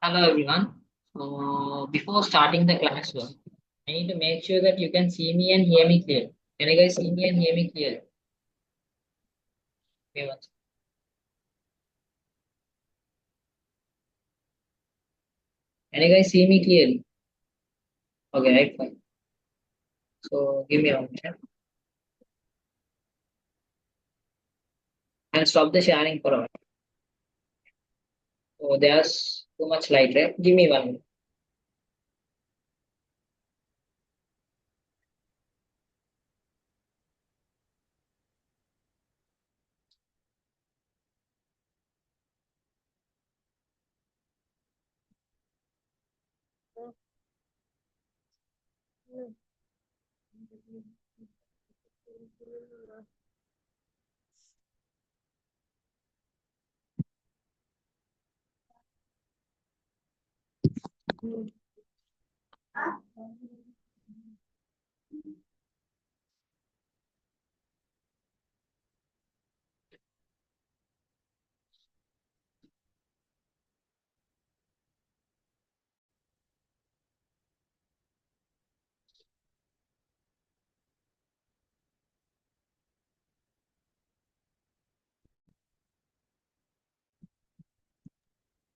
Hello everyone. So before starting the class work, I need to make sure that you can see me and hear me clearly. Can you guys see me and hear me clearly? Okay, can you guys see me clearly? Okay, right, fine. So give me 1 minute. I'll stop the sharing for a while. So there's too much light, right? Give me 1 minute.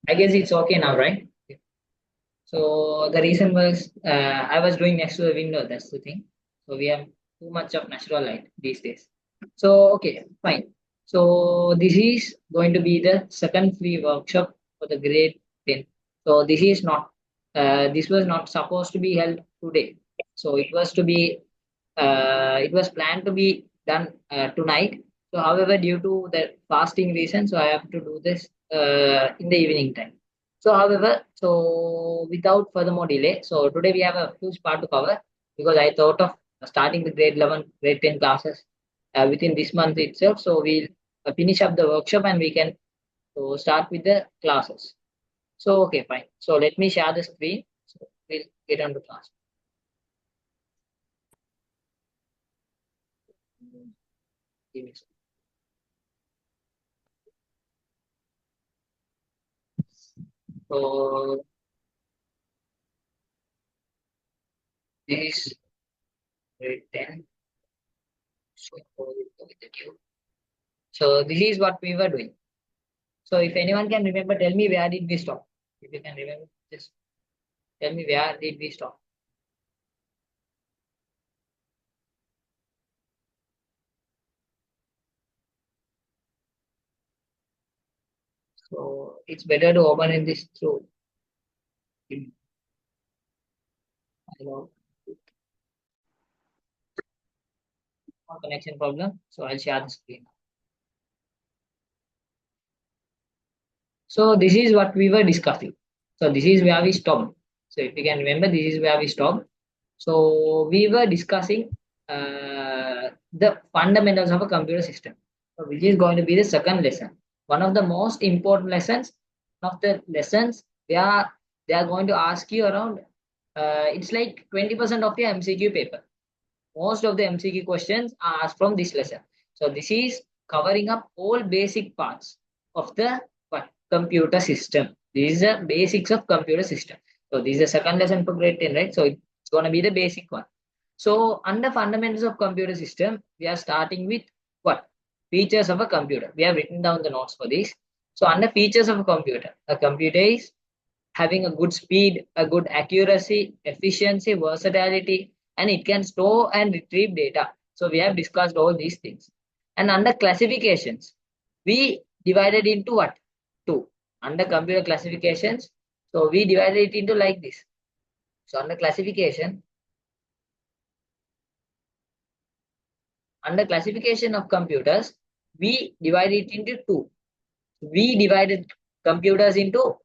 I guess it's okay now, right? So the reason was I was doing next to the window. That's the thing. So we have too much of natural light these days. So okay, fine. So this is going to be the second free workshop for the grade 10. So this is not. This was not supposed to be held today. So it was planned to be done tonight. So however, due to the fasting reason, so I have to do this in the evening time. So, however, so without further more delay, so today we have a huge part to cover because I thought of starting the grade 11, grade 10 classes within this month itself. So we'll finish up the workshop and we can start with the classes. So, okay, fine. So let me share the screen. So we'll get on to class. Give me a second. So this is grade 10. So, with the queue. So this is what we were doing. So if anyone can remember, tell me where did we stop? If you can remember, just tell me where did we stop? So it's better to open in this through you know connection problem. So I'll share the screen. So this is what we were discussing. So this is where we stopped. So if you can remember, this is where we stopped. So we were discussing the fundamentals of a computer system, so which is going to be the second lesson. One of the most important lessons. One of the lessons where they are going to ask you around. It's like 20% of your MCQ paper. Most of the MCQ questions are asked from this lesson. So this is covering up all basic parts of the what, computer system. These are basics of computer system. So this is the second lesson for grade 10, right? So it's going to be the basic one. So under fundamentals of computer system, we are starting with what? Features of a computer. We have written down the notes for this. So under features of a computer is having a good speed, a good accuracy, efficiency, versatility, and it can store and retrieve data. So we have discussed all these things. And under classifications, we divided into what? Two. Under computer classifications, so we divided it into like this. So under classification of computers, we divide it into two. We divided computers into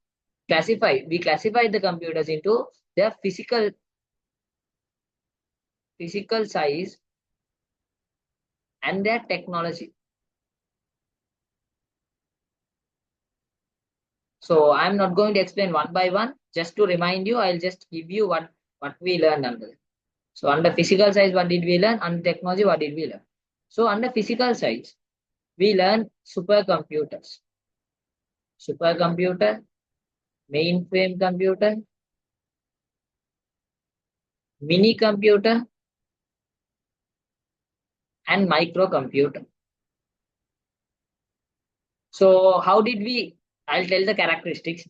we classified the computers into their physical size and their technology. So I'm not going to explain one by one. Just to remind you, I'll just give you what we learned under. So under physical size, what did we learn? Under technology, what did we learn? So under physical size, we learn supercomputers. Supercomputer, mainframe computer, mini computer, and microcomputer. So how did we? I'll tell the characteristics.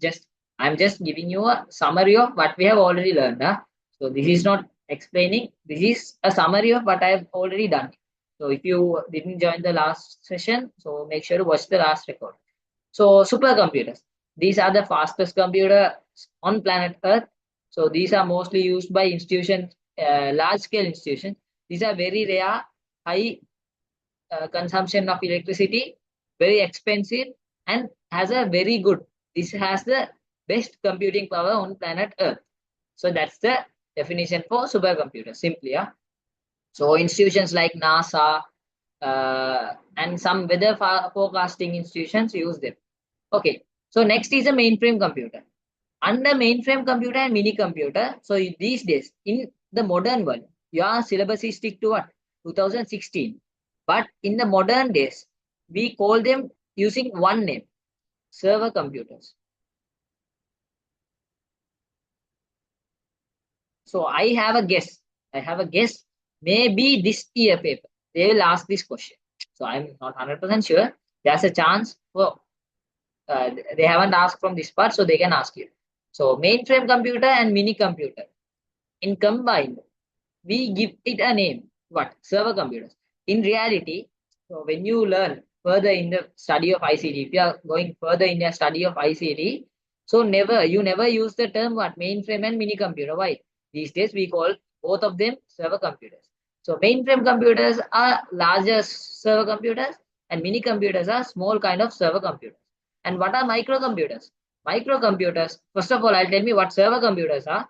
I'm just giving you a summary of what we have already learned. Huh? So this is not explaining. This is a summary of what I have already done. So if you didn't join the last session, so make sure to watch the last record. So supercomputers. These are the fastest computers on planet Earth. So these are mostly used by institutions, large scale institutions. These are very rare, high consumption of electricity, very expensive, and has a very good. This has the best computing power on planet Earth. So that's the definition for supercomputer. Simply, yeah. So institutions like NASA and some weather forecasting institutions use them. Okay. So next is a mainframe computer. Under mainframe computer and mini computer, so these days in the modern world, your syllabus is stick to what? 2016. But in the modern days, we call them using one name, server computers. So I have a guess. I have a guess. Maybe this year paper, they will ask this question. So I'm not 100% sure. There's a chance for they haven't asked from this part, so they can ask you. So mainframe computer and mini computer in combined we give it a name. What? Server computers. In reality, so when you learn further in the study of ICT, if you are going further in your study of ICT, so you never use the term what mainframe and mini computer. Why? These days we call both of them server computers. So mainframe computers are larger server computers and mini computers are small kind of server computers. And what are microcomputers? Microcomputers, first of all, I'll tell me what server computers are.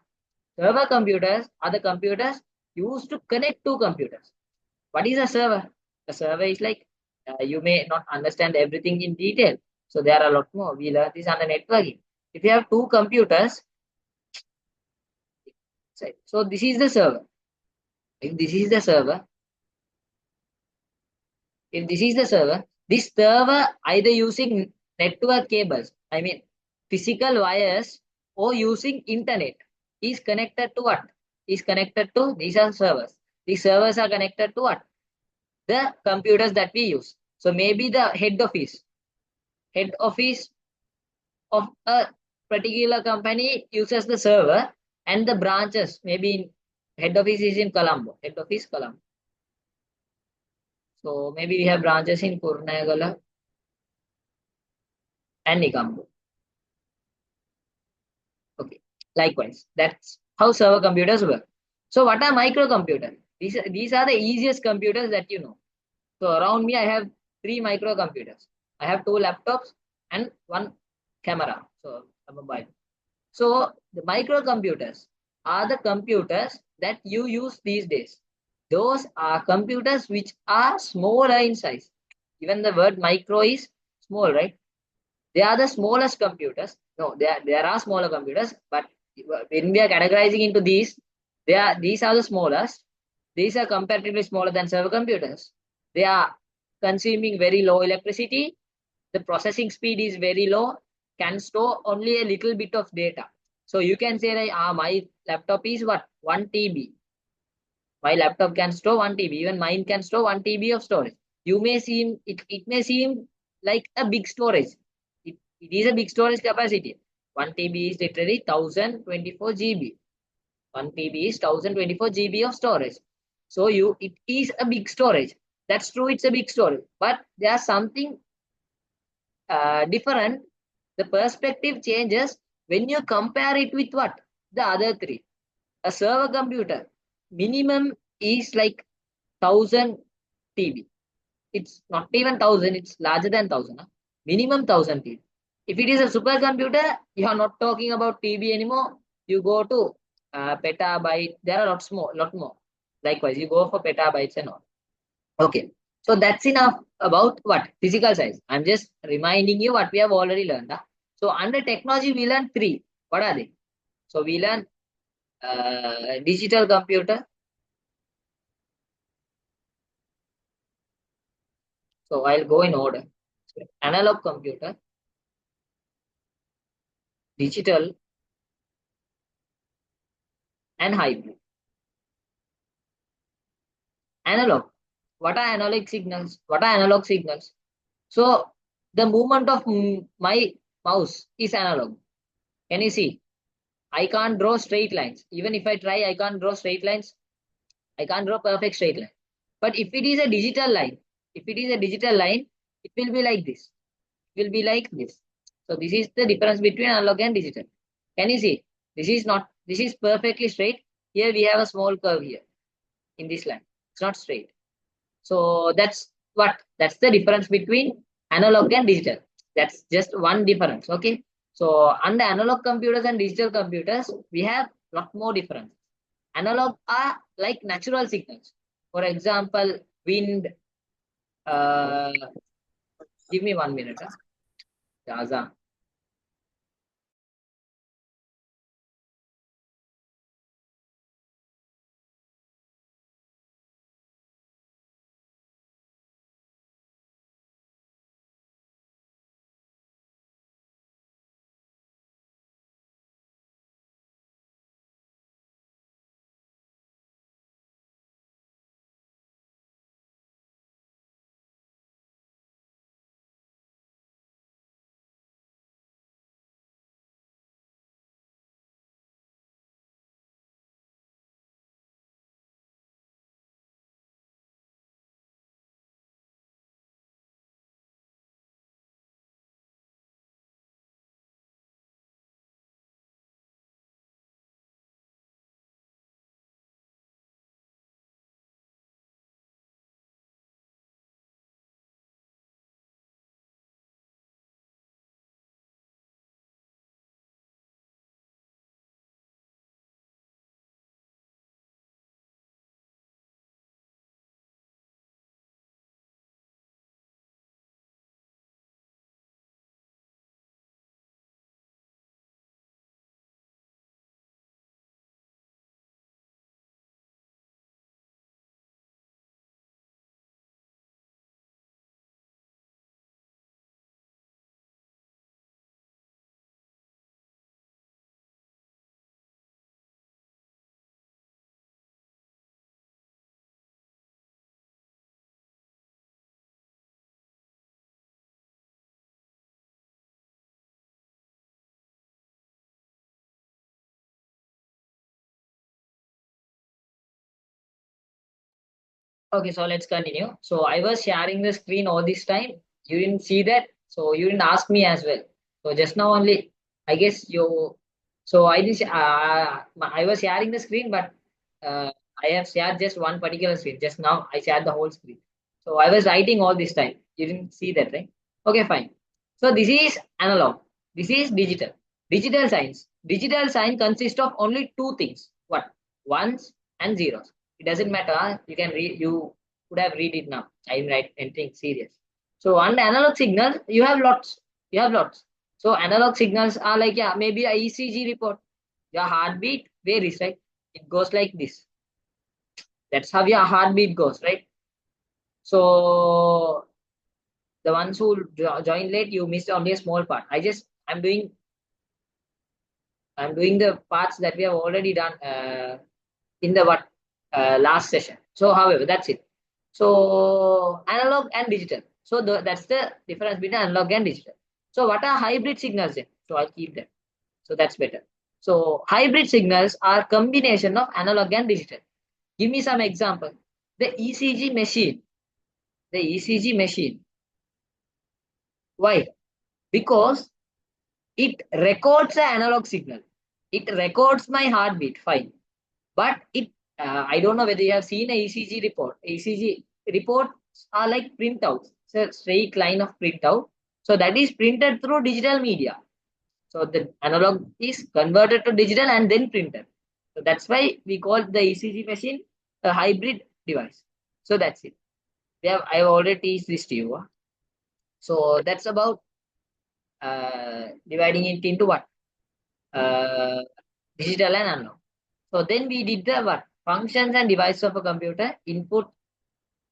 Server computers are the computers used to connect two computers. What is a server? A server is like you may not understand everything in detail. So there are a lot more. We learn this under networking. If you have two computers, so this is the server. If this is the server, if this is the server, this server either using network cables, I mean physical wires, or using internet is connected to what? Is connected to these are servers. These servers are connected to what? The computers that we use. So maybe the head office of a particular company uses the server and the branches, maybe head office is in Colombo, head office Colombo. So maybe we have branches in Kurunegala and Nikambo. Okay. Likewise, that's how server computers work. So what are microcomputers? These are the easiest computers that you know. So around me, I have three microcomputers. I have two laptops and one camera. So a mobile. So the microcomputers are the computers that you use these days. Those are computers which are smaller in size. Even the word micro is small, right? They are the smallest computers. No, there are smaller computers, but when we are categorizing into these are the smallest. These are comparatively smaller than server computers. They are consuming very low electricity. The processing speed is very low, can store only a little bit of data. So you can say that my laptop is what? 1 TB. My laptop can store 1 TB. Even mine can store 1 TB of storage. It may seem like a big storage. It is a big storage capacity. 1 TB is literally 1024 GB. 1 TB is 1024 GB of storage. So it is a big storage. That's true, it's a big storage. But there's something different. The perspective changes when you compare it with what? The other three. A server computer, minimum is like 1000 TB. It's not even 1000, it's larger than 1000. Huh? Minimum 1000 TB. If it is a supercomputer, you are not talking about TB anymore. You go to petabyte. There are lot more. Likewise, you go for petabytes and all. Okay. So that's enough about what? Physical size. I'm just reminding you what we have already learned. Huh? So under technology, we learn three. What are they? So we learn digital computer. So I'll go in order. So analog computer, digital and hybrid. Analog. What are analog signals? What are analog signals? So the movement of my mouse is analog. Can you see? I can't draw straight lines. Even if I try, I can't draw straight lines. I can't draw perfect straight line. But if it is a digital line, if it is a digital line, it will be like this. It will be like this. So this is the difference between analog and digital. Can you see? This is perfectly straight. Here we have a small curve here in this line. It's not straight. So that's the difference between analog and digital. That's just one difference. Okay. So under analog computers and digital computers, we have lot more difference. Analog are like natural signals. For example, wind. Uh, Give me 1 minute. Huh? Okay, so let's continue. So I was sharing the screen all this time. You didn't see that, so you didn't ask me as well. So just now only, I guess you. So I did. I was sharing the screen, but I have shared just one particular screen. Just now, I shared the whole screen. So I was writing all this time. You didn't see that, right? Okay, fine. So this is analog. This is digital. Digital signs. Digital sign consists of only two things. What? Ones and zeros. It doesn't matter. Huh? You can read. You could have read it now. I'm right anything serious. So on the analog signals, you have lots. You have lots. So analog signals are like, yeah, maybe a ECG report. Your heartbeat varies, right? It goes like this. That's how your heartbeat goes, right? So the ones who join late, you missed only a small part. I'm doing the parts that we have already done in the last session. So, however, that's it. So, analog and digital. So, that's the difference between analog and digital. So, what are hybrid signals then? So, I'll keep them. So, that's better. So, hybrid signals are combination of analog and digital. Give me some example. The ECG machine. The ECG machine. Why? Because it records the analog signal. It records my heartbeat. Fine. But I don't know whether you have seen a ECG report. ECG reports are like printouts. It's a straight line of printout. So that is printed through digital media. So the analog is converted to digital and then printed. So that's why we call the ECG machine a hybrid device. So that's it. I have already teach this to you. Huh? So that's about dividing it into what? Uh, Digital and analog. So then we did the what? Functions and devices of a computer. Input,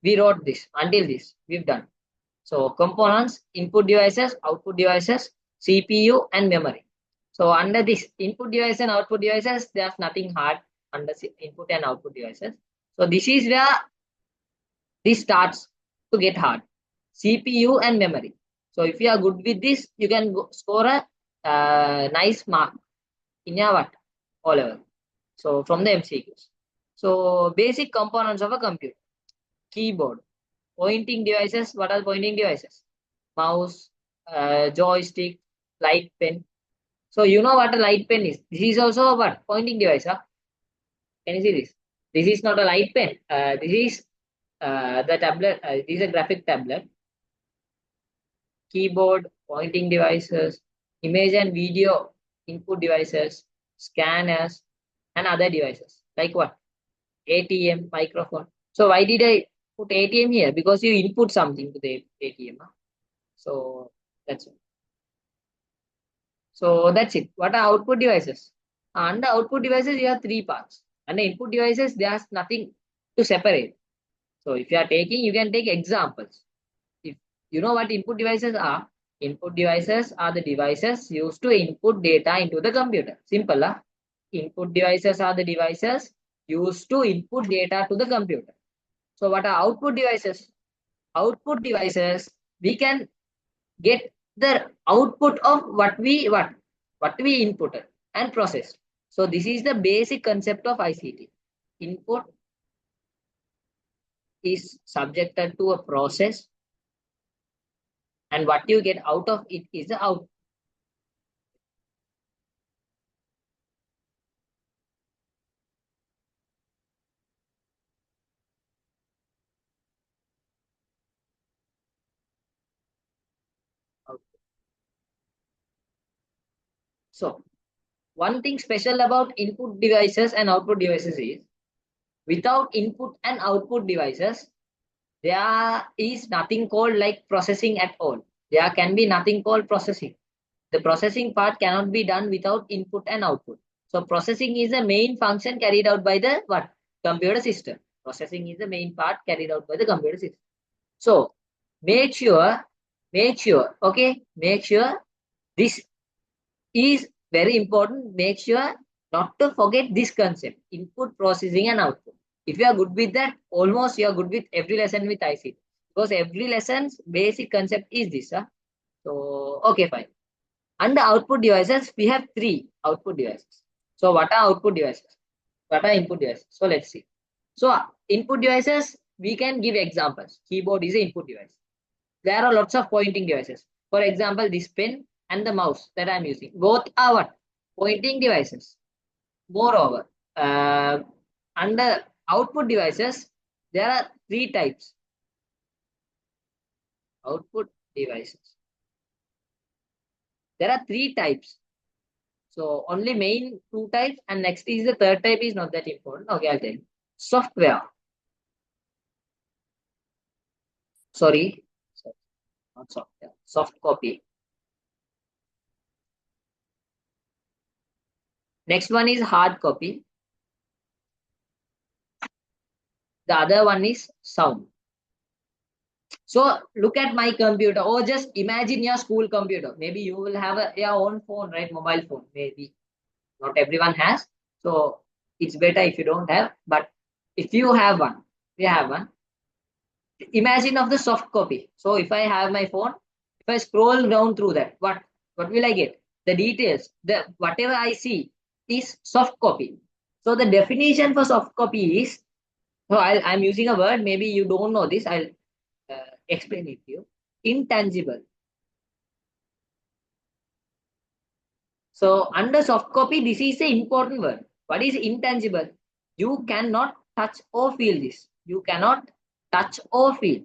we wrote this. Until this, we've done. So components, input devices, output devices, CPU and memory. So under this input device and output devices, there's nothing hard under input and output devices. So this is where this starts to get hard. CPU and memory. So if you are good with this, you can score a nice mark in your what? O level. So from the MCQs. So basic components of a computer. Keyboard. Pointing devices. What are pointing devices? Mouse, joystick, light pen. So you know what a light pen is. This is also a what? Pointing device. Huh? Can you see this? This is not a light pen. This is the tablet. This is a graphic tablet. Keyboard, pointing devices, image and video input devices, scanners, and other devices. Like what? ATM, microphone. So why did I put ATM here? Because you input something to the ATM. Huh? So that's it. So that's it. What are output devices? Under output devices, you have three parts. Under input devices, there's nothing to separate. So if you are taking, you can take examples. If you know what input devices are the devices used to input data into the computer. Simple, huh? Input devices are the devices used to input data to the computer. So what are output devices? Output devices, we can get the output of what we inputted and processed. So this is the basic concept of ICT. Input is subjected to a process, and what you get out of it is the output. So one thing special about input devices and output devices is without input and output devices, there is nothing called like processing at all. There can be nothing called processing. The processing part cannot be done without input and output. So processing is the main function carried out by the what? Computer system. Processing is the main part carried out by the computer system. So make sure, okay, make sure this is very important. Make sure not to forget this concept, input, processing, and output. If you are good with that, almost you are good with every lesson with IC. Because every lesson's basic concept is this. Huh? So, okay, fine. Under output devices, we have three output devices. So, what are output devices? What are input devices? So, let's see. So, input devices, we can give examples. Keyboard is an input device. There are lots of pointing devices. For example, this pen and the mouse that I'm using. Both are what? Pointing devices. Moreover, under output devices, there are three types. Output devices. There are three types. So only main two types, and next is the third type is not that important. Okay, I'll tell you. Software. Sorry, not software. Soft copy. Next one is hard copy. The other one is sound. So look at my computer, or just imagine your school computer. Maybe you will have your own phone, right? Mobile phone. Maybe not everyone has. So it's better if you don't have. But if you have one, you have one. Imagine of the soft copy. So if I have my phone, if I scroll down through that, what will I get? The details, the whatever I see is soft copy. So the definition for soft copy is, so I'm using a word, maybe you don't know this, I'll explain it to you. Intangible. So under soft copy, this is the important word. What is intangible? You cannot touch or feel this. You cannot touch or feel.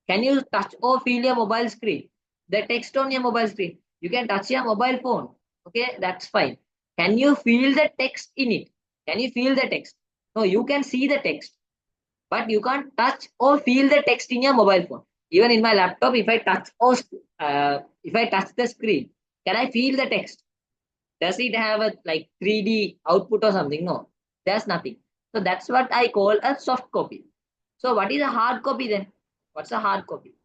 Can you touch or feel your mobile screen? The text on your mobile screen. You can touch your mobile phone. Okay, that's fine. Can you feel the text in it? Can you feel the text? No, you can see the text, but you can't touch or feel the text in your mobile phone. Even in my laptop, if I touch the screen, can I feel the text? Does it have a like 3D output or something? No, there's nothing. So that's what I call a soft copy. So what is a hard copy then? What's a hard copy?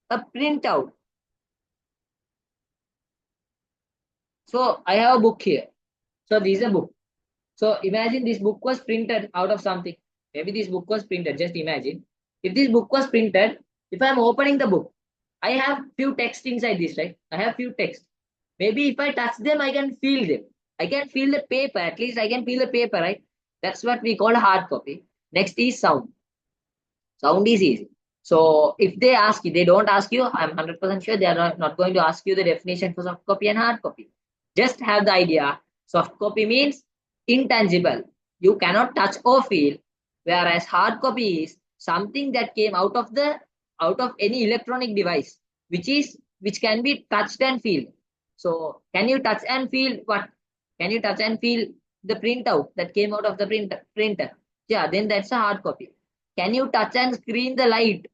A printout. So I have a book here. So this is a book. So imagine this book was printed out of something. Maybe this book was printed. Just imagine. If this book was printed, if I'm opening the book, I have few text inside this, right? I have few text. Maybe if I touch them, I can feel them. I can feel the paper. At least I can feel the paper, right? That's what we call a hard copy. Next is sound. Sound is easy. So if they ask you, they don't ask you, I'm 100% sure they are not going to ask you the definition for soft copy and hard copy. Just have the idea. Soft copy means intangible. You cannot touch or feel, whereas hard copy is something that came out of any electronic device, which can be touched and feel. So can you touch and feel what? Can you touch and feel the printout that came out of the printer? Yeah, then that's a hard copy. Can you touch and screen the light?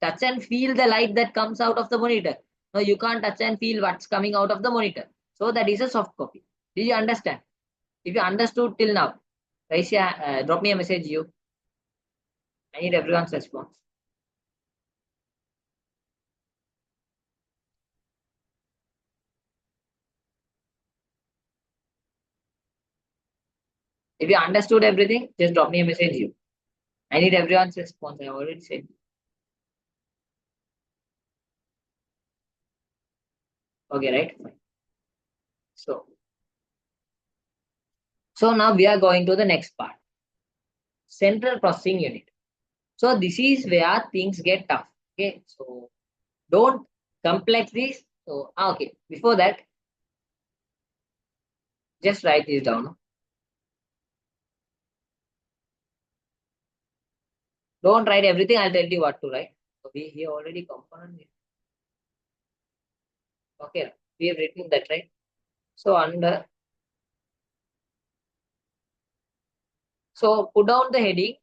Touch and feel the light that comes out of the monitor. No, you can't touch and feel what's coming out of the monitor. So that is a soft copy. Did you understand? If you understood till now, drop me a message. I need everyone's response. If you understood everything, just drop me a message. I need everyone's response. I already said. Okay, right? Fine. So, so now we are going to the next part. Central processing unit. So this is where things get tough. Okay, so don't complex this. So okay, before that, just write this down. Don't write everything. I'll tell you what to write. So we here already component. Okay, we have written that, right? So under, so put down the heading.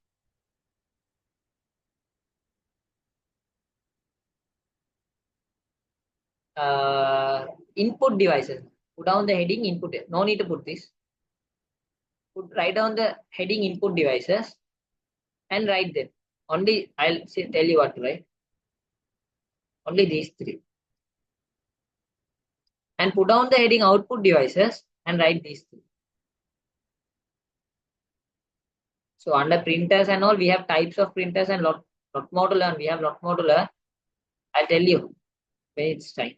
Input devices. Put down the heading input. No need to put this. Write down the heading input devices and write them. Only I'll tell you what to write. Only these three. And put down the heading output devices and write these three. So under printers and all, we have types of printers and lot modular, and we have lot modular. I'll tell you when it's time.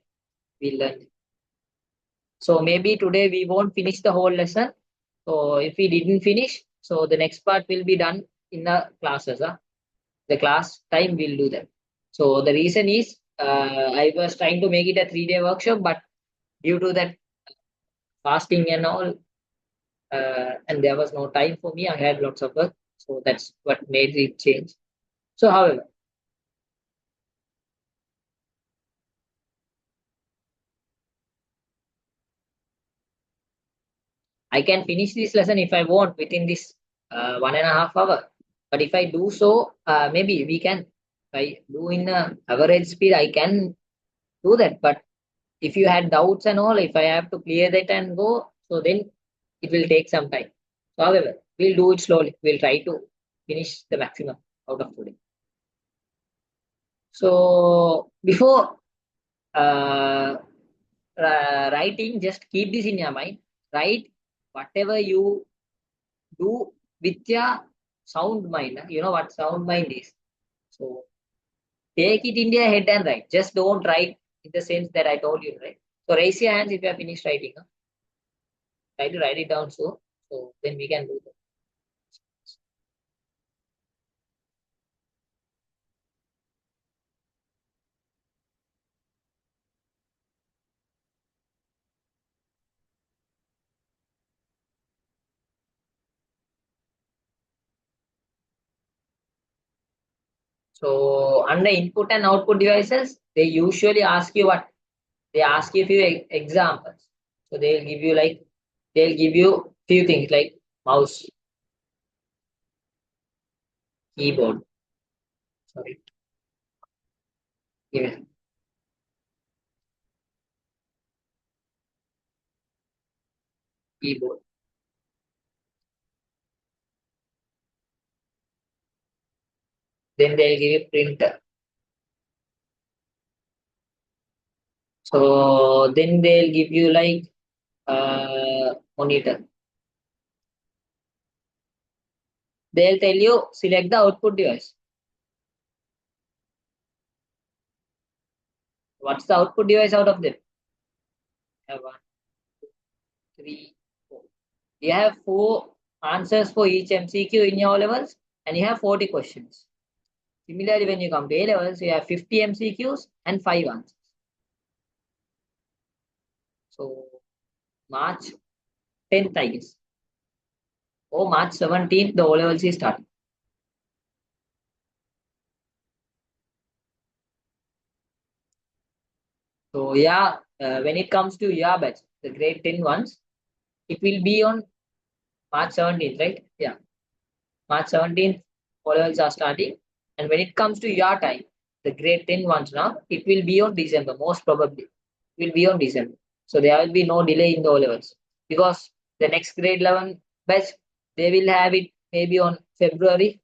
We'll learn. So maybe today we won't finish the whole lesson. So if we didn't finish, so the next part will be done in the classes. The class time we'll do that. So the reason is I was trying to make it a 3-day workshop, but due to that fasting and all, and there was no time for me. I had lots of work, so that's what made it change. So, however, I can finish this lesson if I want within this 1.5 hour. But if I do so, maybe we can. If I do in average speed, I can do that. But if you had doubts and all, if I have to clear that and go, so then it will take some time. So, however, we'll do it slowly. We'll try to finish the maximum out of today. So before uh, writing, just keep this in your mind. Write whatever you do with your sound mind. You know what sound mind is. So take it in your head and write. Just don't write in the sense that I told you, right? So raise your hands if you have finished writing. Try to write it down so then we can do that. So under input and output devices, they usually ask you what? They ask you few examples. So they'll give you few things like mouse, keyboard, sorry, give it, keyboard. Then they'll give you printer. So then they'll give you like monitor. They'll tell you select the output device. What's the output device out of them? Have 1, 3, 4. You have 4 answers for each MCQ in your levels, and you have 40 questions. Similarly, when you come to A levels, you have 50 MCQs and 5 answers. So March 10th, I guess. Or March 17th, the O levels is starting. So yeah, when it comes to your batch, the grade 10 ones, it will be on March 17th, right? Yeah, March 17th, O levels are starting. And when it comes to your time, the grade 10 ones now, it will be on December, most probably. It will be on December. So there will be no delay in the O levels because the next grade 11 batch, they will have it maybe on February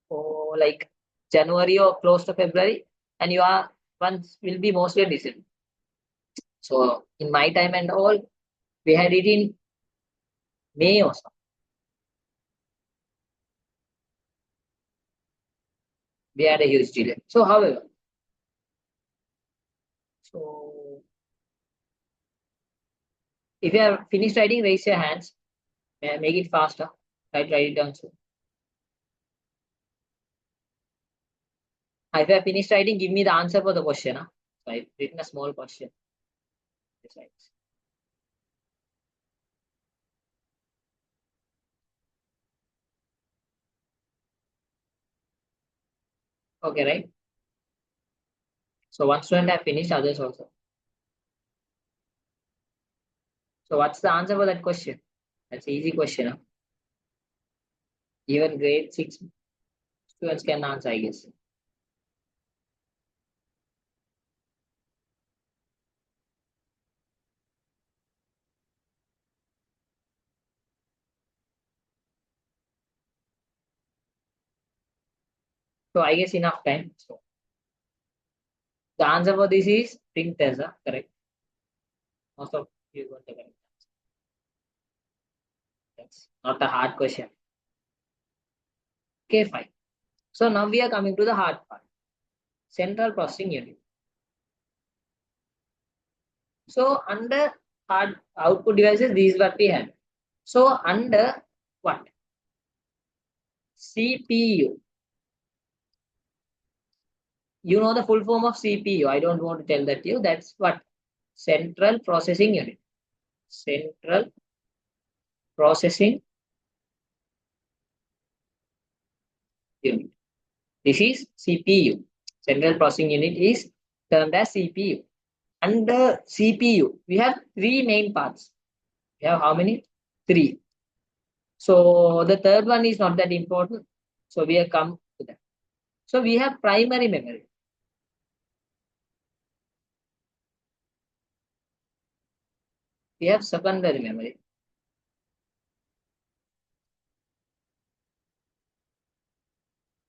or like January or close to February, and your ones will be mostly December. So in my time and all, we had it in May or so. We had a huge delay. So however, so if you have finished writing, raise your hands. Make it faster. Write it down. So if you have finished writing, give me the answer for the question. Huh? So I've written a small question. Besides. Okay, right? So one student have finished, others also. So what's the answer for that question? That's an easy question. Huh? Even grade 6 students can answer, I guess. So I guess enough time. So the answer for this is print test, correct? Most of you got the correct answer. That's not a hard question. Okay, fine. So now we are coming to the hard part. Central processing unit. So under hard output devices, these is what we have. So under what? CPU. You know the full form of CPU. I don't want to tell that to you. That's what? Central processing unit. Central processing unit. This is CPU. Central processing unit is termed as CPU. Under CPU, we have 3 main parts. We have how many? 3. So the third one is not that important. So we have come to that. So we have primary memory. We have secondary memory.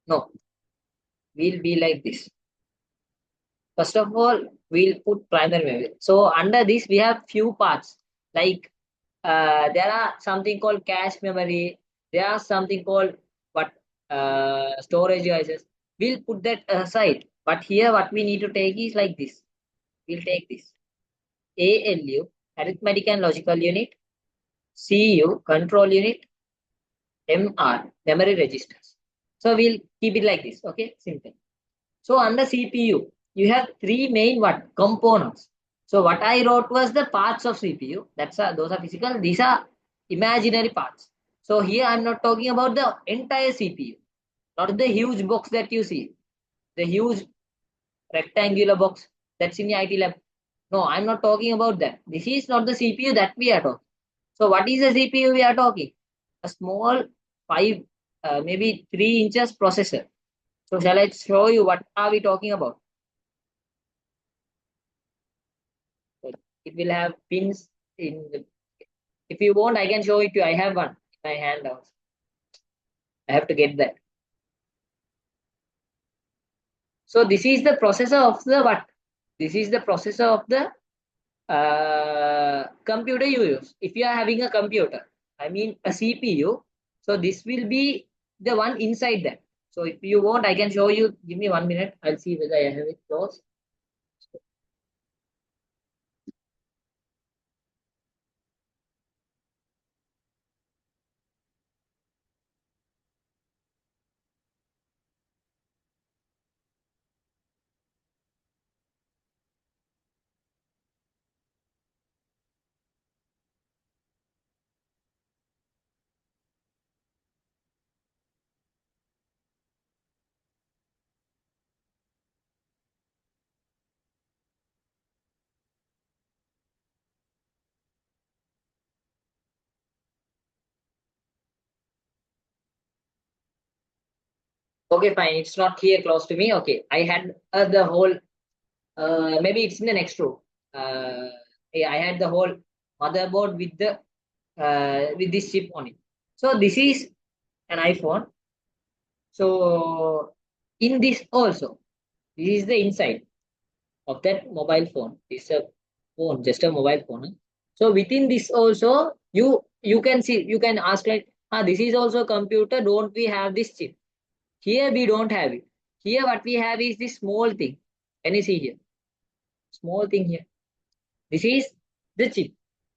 No, we'll be like this. First of all, we'll put primary memory. So under this, we have few parts. Like there are something called cache memory. There are something called what storage devices. We'll put that aside. But here, what we need to take is like this. We'll take this. ALU, arithmetic and logical unit. CU, control unit. MR, memory registers. So we'll keep it like this. Okay, simple. So under CPU, you have 3 main what components. So what I wrote was the parts of CPU. Those are physical. These are imaginary parts. So here I'm not talking about the entire CPU, not the huge box that you see, the huge rectangular box that's in the IT lab. No, I'm not talking about that. This is not the CPU that we are talking. So what is the CPU we are talking? A small 5, maybe 3 inches processor. So shall I show you what are we talking about? So it will have pins in the, if you want, I can show it to you. I have one in my hand also. I have to get that. So this is the processor of the what? This is the processor of the computer you use. If you are having a computer, I mean a CPU, so this will be the one inside that. So if you want, I can show you. Give me 1 minute. I'll see whether I have it close. Okay, fine. It's not here close to me. Okay, I had the whole. Maybe it's in the next row. Uh, yeah, I had the whole motherboard with this chip on it. So this is an iPhone. So in this also, this is the inside of that mobile phone. It's a phone, just a mobile phone. Huh? So within this also, you can see, you can ask like, ah, this is also a computer. Don't we have this chip? Here we don't have it. Here what we have is this small thing. Can you see here? Small thing here. This is the chip.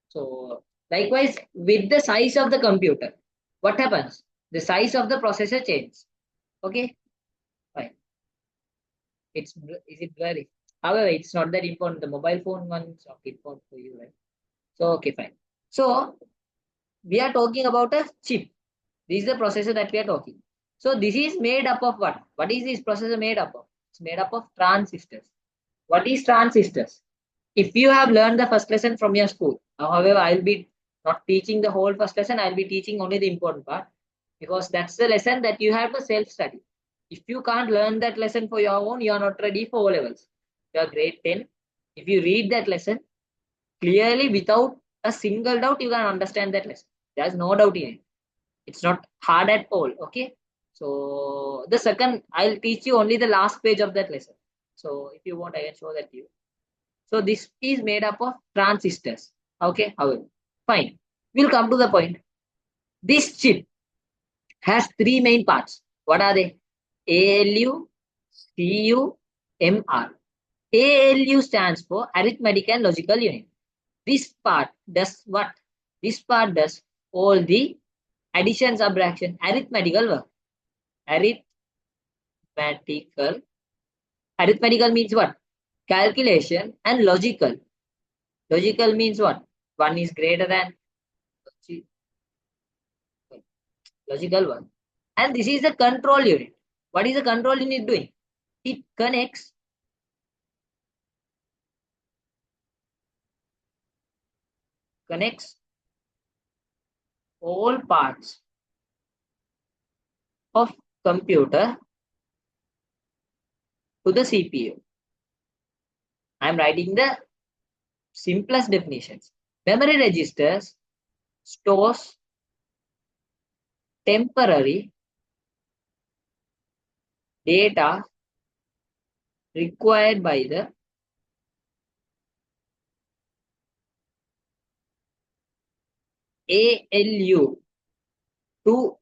So likewise with the size of the computer, what happens? The size of the processor changes. Okay, fine. Is it blurry? However, it's not that important. The mobile phone one is not important for you, right? So okay, fine. So we are talking about a chip. This is the processor that we are talking. So this is made up of what? What is this processor made up of? It's made up of transistors. What is transistors? If you have learned the first lesson from your school, however, I'll be not teaching the whole first lesson, I'll be teaching only the important part because that's the lesson that you have to self study. If you can't learn that lesson for your own, you are not ready for O levels. You are grade 10. If you read that lesson clearly without a single doubt, you can understand that lesson. There's no doubt in it. It's not hard at all. Okay. So the second, I'll teach you only the last page of that lesson. So if you want, I can show that to you. So this is made up of transistors. Okay, however, fine. We'll come to the point. This chip has three main parts. What are they? ALU, CU, MR. ALU stands for arithmetic and logical unit. This part does what? This part does all the addition, subtraction, arithmetical work. Arithmetical. Arithmetical means what? Calculation and logical. Logical means what? One is greater than logical one. And this is the control unit. What is the control unit doing? It connects all parts of computer to the CPU. I am writing the simplest definitions. Memory registers stores temporary data required by the ALU to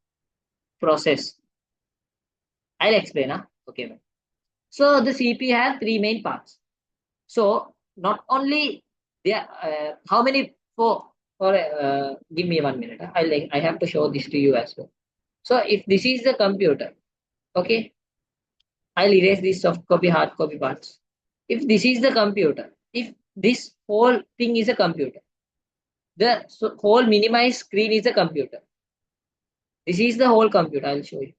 process. I'll explain. Huh? Okay. So the CPU has three main parts. So not only there, how many for give me 1 minute. I have to show this to you as well. So if this is the computer, okay, I'll erase these soft copy, hard copy parts. If this is the computer, if this whole thing is a computer, the whole minimized screen is a computer. This is the whole computer. I'll show you.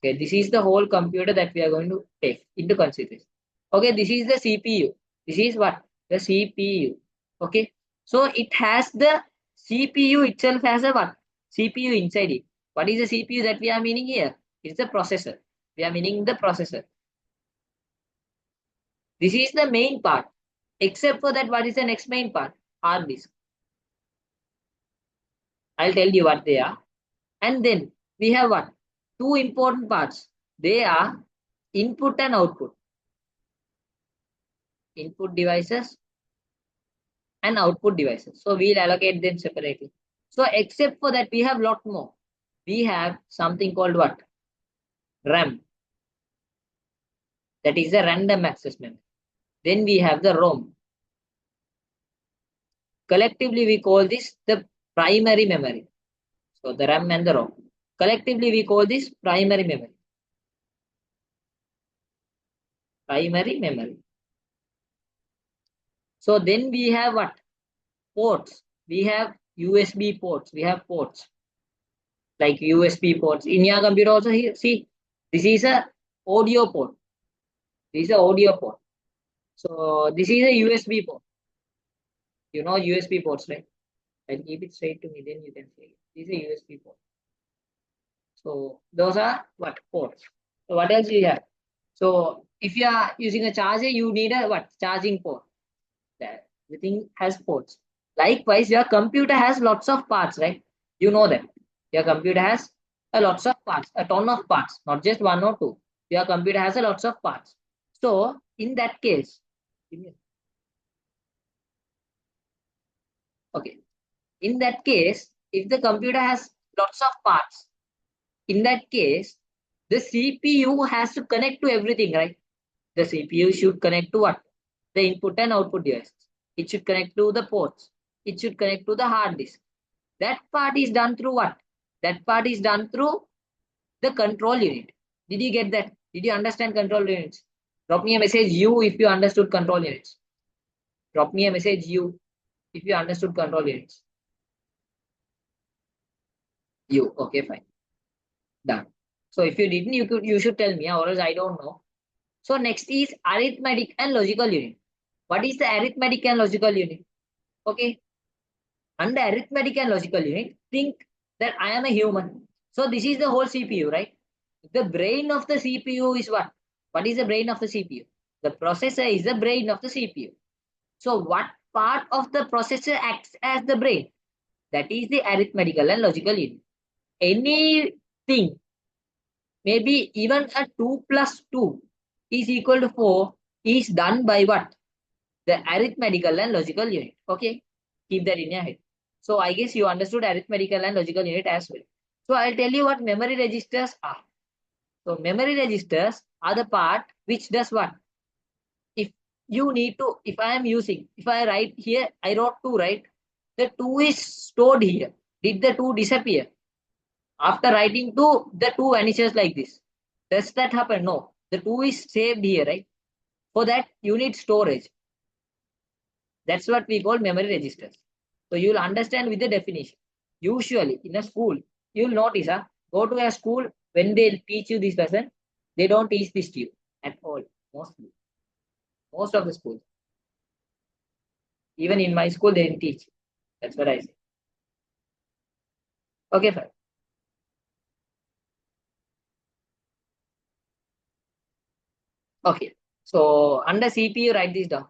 Okay, this is the whole computer that we are going to take into consideration. Okay, this is the CPU. This is what? The CPU. Okay, so it has the CPU itself has a what? CPU inside it. What is the CPU that we are meaning here? It's the processor. We are meaning the processor. This is the main part. Except for that, what is the next main part? Hard disk. I'll tell you what they are. And then we have what? Two important parts. They are input and output. Input devices and output devices. So we'll allocate them separately. So except for that, we have lot more. We have something called what? RAM. That is a random access memory. Then we have the ROM. Collectively, we call this the primary memory. So the RAM and the ROM. Collectively, we call this primary memory. Primary memory. So then we have what? Ports. We have USB ports. We have ports like USB ports. In your computer also here, see, this is a audio port. This is a audio port. So this is a USB port. You know USB ports, right? I'll keep it straight to me, then you can see it. This is a USB port. So those are what? Ports. So what else do you have? So if you are using a charger, you need a what? Charging port. That everything has ports. Likewise, your computer has lots of parts, right? You know that. Your computer has a lots of parts, a ton of parts, not just one or two. Your computer has a lots of parts. So in that case, okay, in that case, if the computer has lots of parts, in that case, the CPU has to connect to everything, right? The CPU should connect to what? The input and output devices. It should connect to the ports. It should connect to the hard disk. That part is done through what? That part is done through the control unit. Did you get that? Did you understand control units? Drop me a message you if you understood control units. Drop me a message you if you understood control units. You. Okay, fine. Done. So if you didn't, you should tell me, or else I don't know. So next is arithmetic and logical unit. What is the arithmetic and logical unit? Okay. Under arithmetic and logical unit, think that I am a human. So this is the whole CPU, right? The brain of the CPU is what? What is the brain of the CPU? The processor is the brain of the CPU. So what part of the processor acts as the brain? That is the arithmetical and logical unit. Anything, maybe even a 2 plus 2 is equal to 4 is done by what? The arithmetical and logical unit. Okay, keep that in your head. So I guess you understood arithmetical and logical unit as well. So I'll tell you what memory registers are. So memory registers are the part which does what? If you need to, if I am using, if I write here, I wrote 2, right? The 2 is stored here. Did the 2 disappear? After writing 2, the 2 vanishes like this. Does that happen? No. The 2 is saved here, right? For that, you need storage. That's what we call memory registers. So you'll understand with the definition. Usually in a school, you'll notice, go to a school, when they teach you this lesson, they don't teach this to you at all, mostly. Most of the schools. Even in my school, they didn't teach. That's what I say. Okay, fine. Okay. So under CPU, write this down.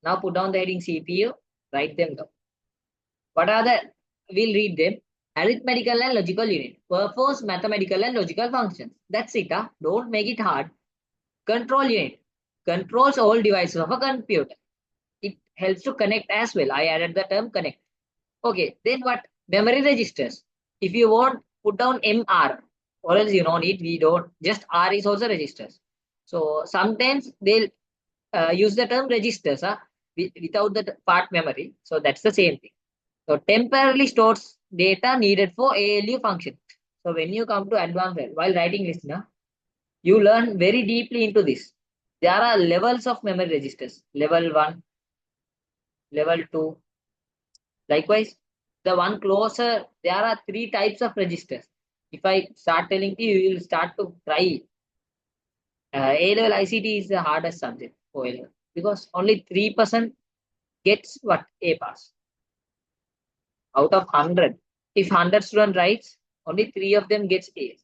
Now put down the heading CPU, write them down. What are the, we'll read them. Arithmetical and logical unit. Performs mathematical and logical functions. That's it. Don't make it hard. Control unit. Controls all devices of a computer. It helps to connect as well. I added the term connect. Okay. Then what? Memory registers. If you want, put down MR. Or else you don't need. We don't. Just R is also registers. So sometimes they'll use the term registers without the part memory. So that's the same thing. So temporarily stores data needed for ALU function. So when you come to advanced level, while writing listener, you learn very deeply into this. There are levels of memory registers. Level 1, level 2. Likewise, the one closer, there are 3 types of registers. If I start telling you, you will start to try. A-level ICT is the hardest subject for A-level because only 3% gets what? A pass out of 100. If 100 student writes, only 3 of them gets A.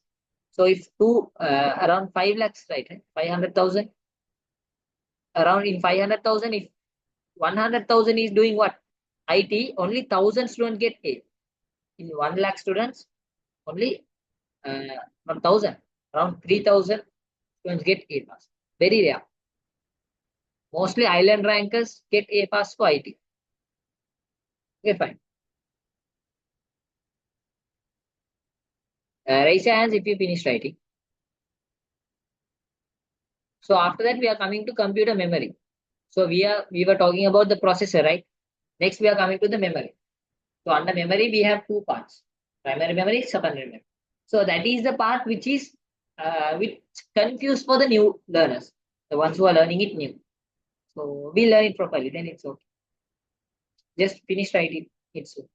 So if around 5 lakhs, right? 500,000, around in 500,000, if 100,000 is doing what? IT, only 1,000 students get A. In 1 lakh students, only not 1,000, around 3,000 students get A pass. Very rare. Mostly island rankers get A pass for IT. Okay, fine. Raise your hands if you finished writing. So after that, we are coming to computer memory. So we were talking about the processor, right? Next, we are coming to the memory. So under memory, we have two parts: primary memory, secondary memory. So that is the part which confused for the new learners, the ones who are learning it new. So we learn it properly, then it's okay. Just finish writing. It's okay.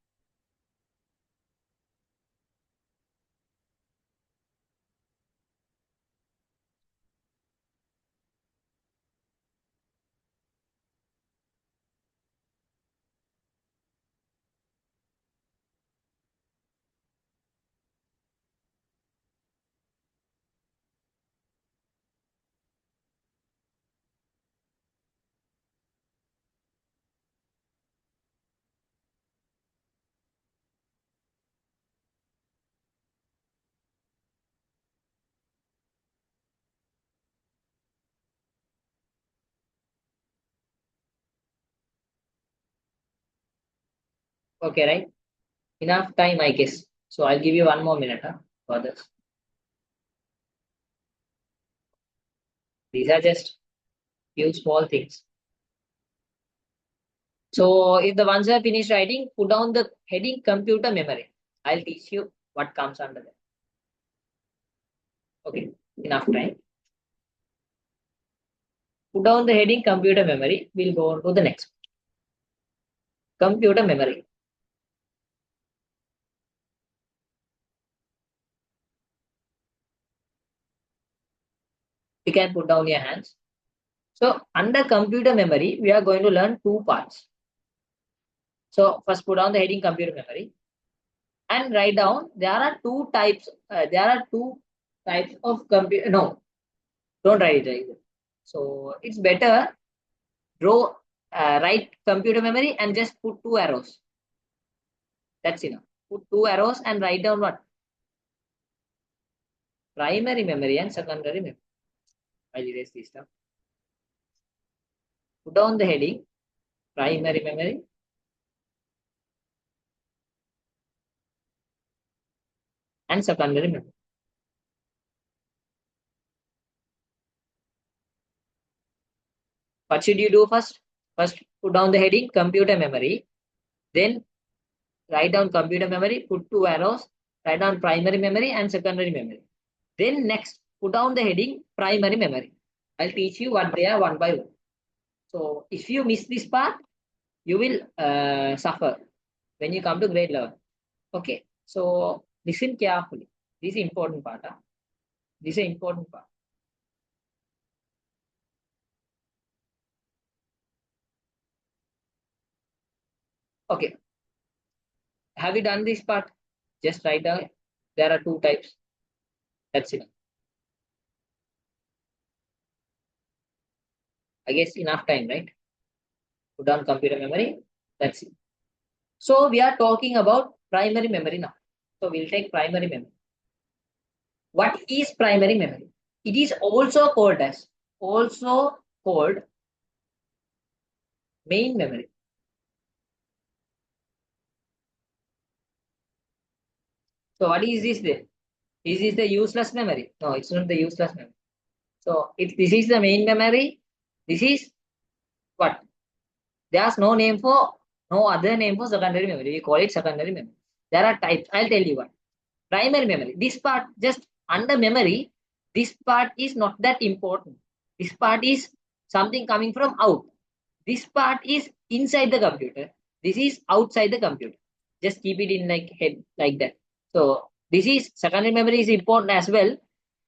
Okay, right? Enough time, I guess. So I'll give you 1 more minute for this. These are just few small things. So if the ones who have finished writing, put down the heading computer memory. I'll teach you what comes under that. Okay, enough time. Put down the heading computer memory. We'll go on to the next. Computer memory. You can put down your hands. So under computer memory, we are going to learn two parts. So first put down the heading computer memory and write down there are two types. There are two types of computer. No, don't write it like that. So it's better draw write computer memory and just put two arrows. That's enough. Put two arrows and write down what? Primary memory and secondary memory. I'll erase this stuff. Put down the heading primary memory and secondary memory. What should you do first? First, put down the heading computer memory. Then write down computer memory, put two arrows, write down primary memory and secondary memory. Then next, put down the heading primary memory. I'll teach you what they are one by one. So if you miss this part, you will suffer when you come to grade level. Okay. So listen carefully. This is important part. This is an important part. Okay. Have you done this part? Just write down. There are two types. That's it. I guess enough time, right? Put down computer memory. That's it. So we are talking about primary memory now. So we'll take primary memory. What is primary memory? It is also called main memory. So what is this then? Is this the useless memory? No, it's not the useless memory. So if this is the main memory, this is what? There's no other name for secondary memory. We call it secondary memory. There are types. I'll tell you what. Primary memory. This part just under memory, this part is not that important. This part is something coming from out. This part is inside the computer. This is outside the computer. Just keep it in like head like that. So this is secondary memory is important as well.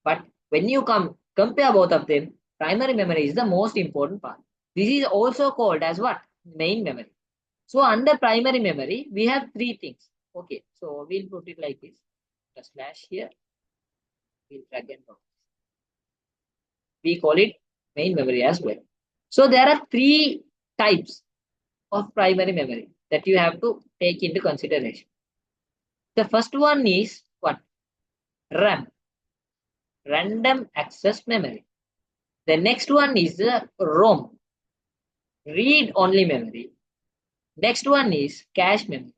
But when you compare both of them, primary memory is the most important part. This is also called as what? Main memory. So under primary memory, we have three things. Okay, so we'll put it like this. A slash here. We'll drag and drop. We call it main memory as well. So there are three types of primary memory that you have to take into consideration. The first one is what? RAM, random access memory. The next one is the ROM, read only memory. Next one is cache memory.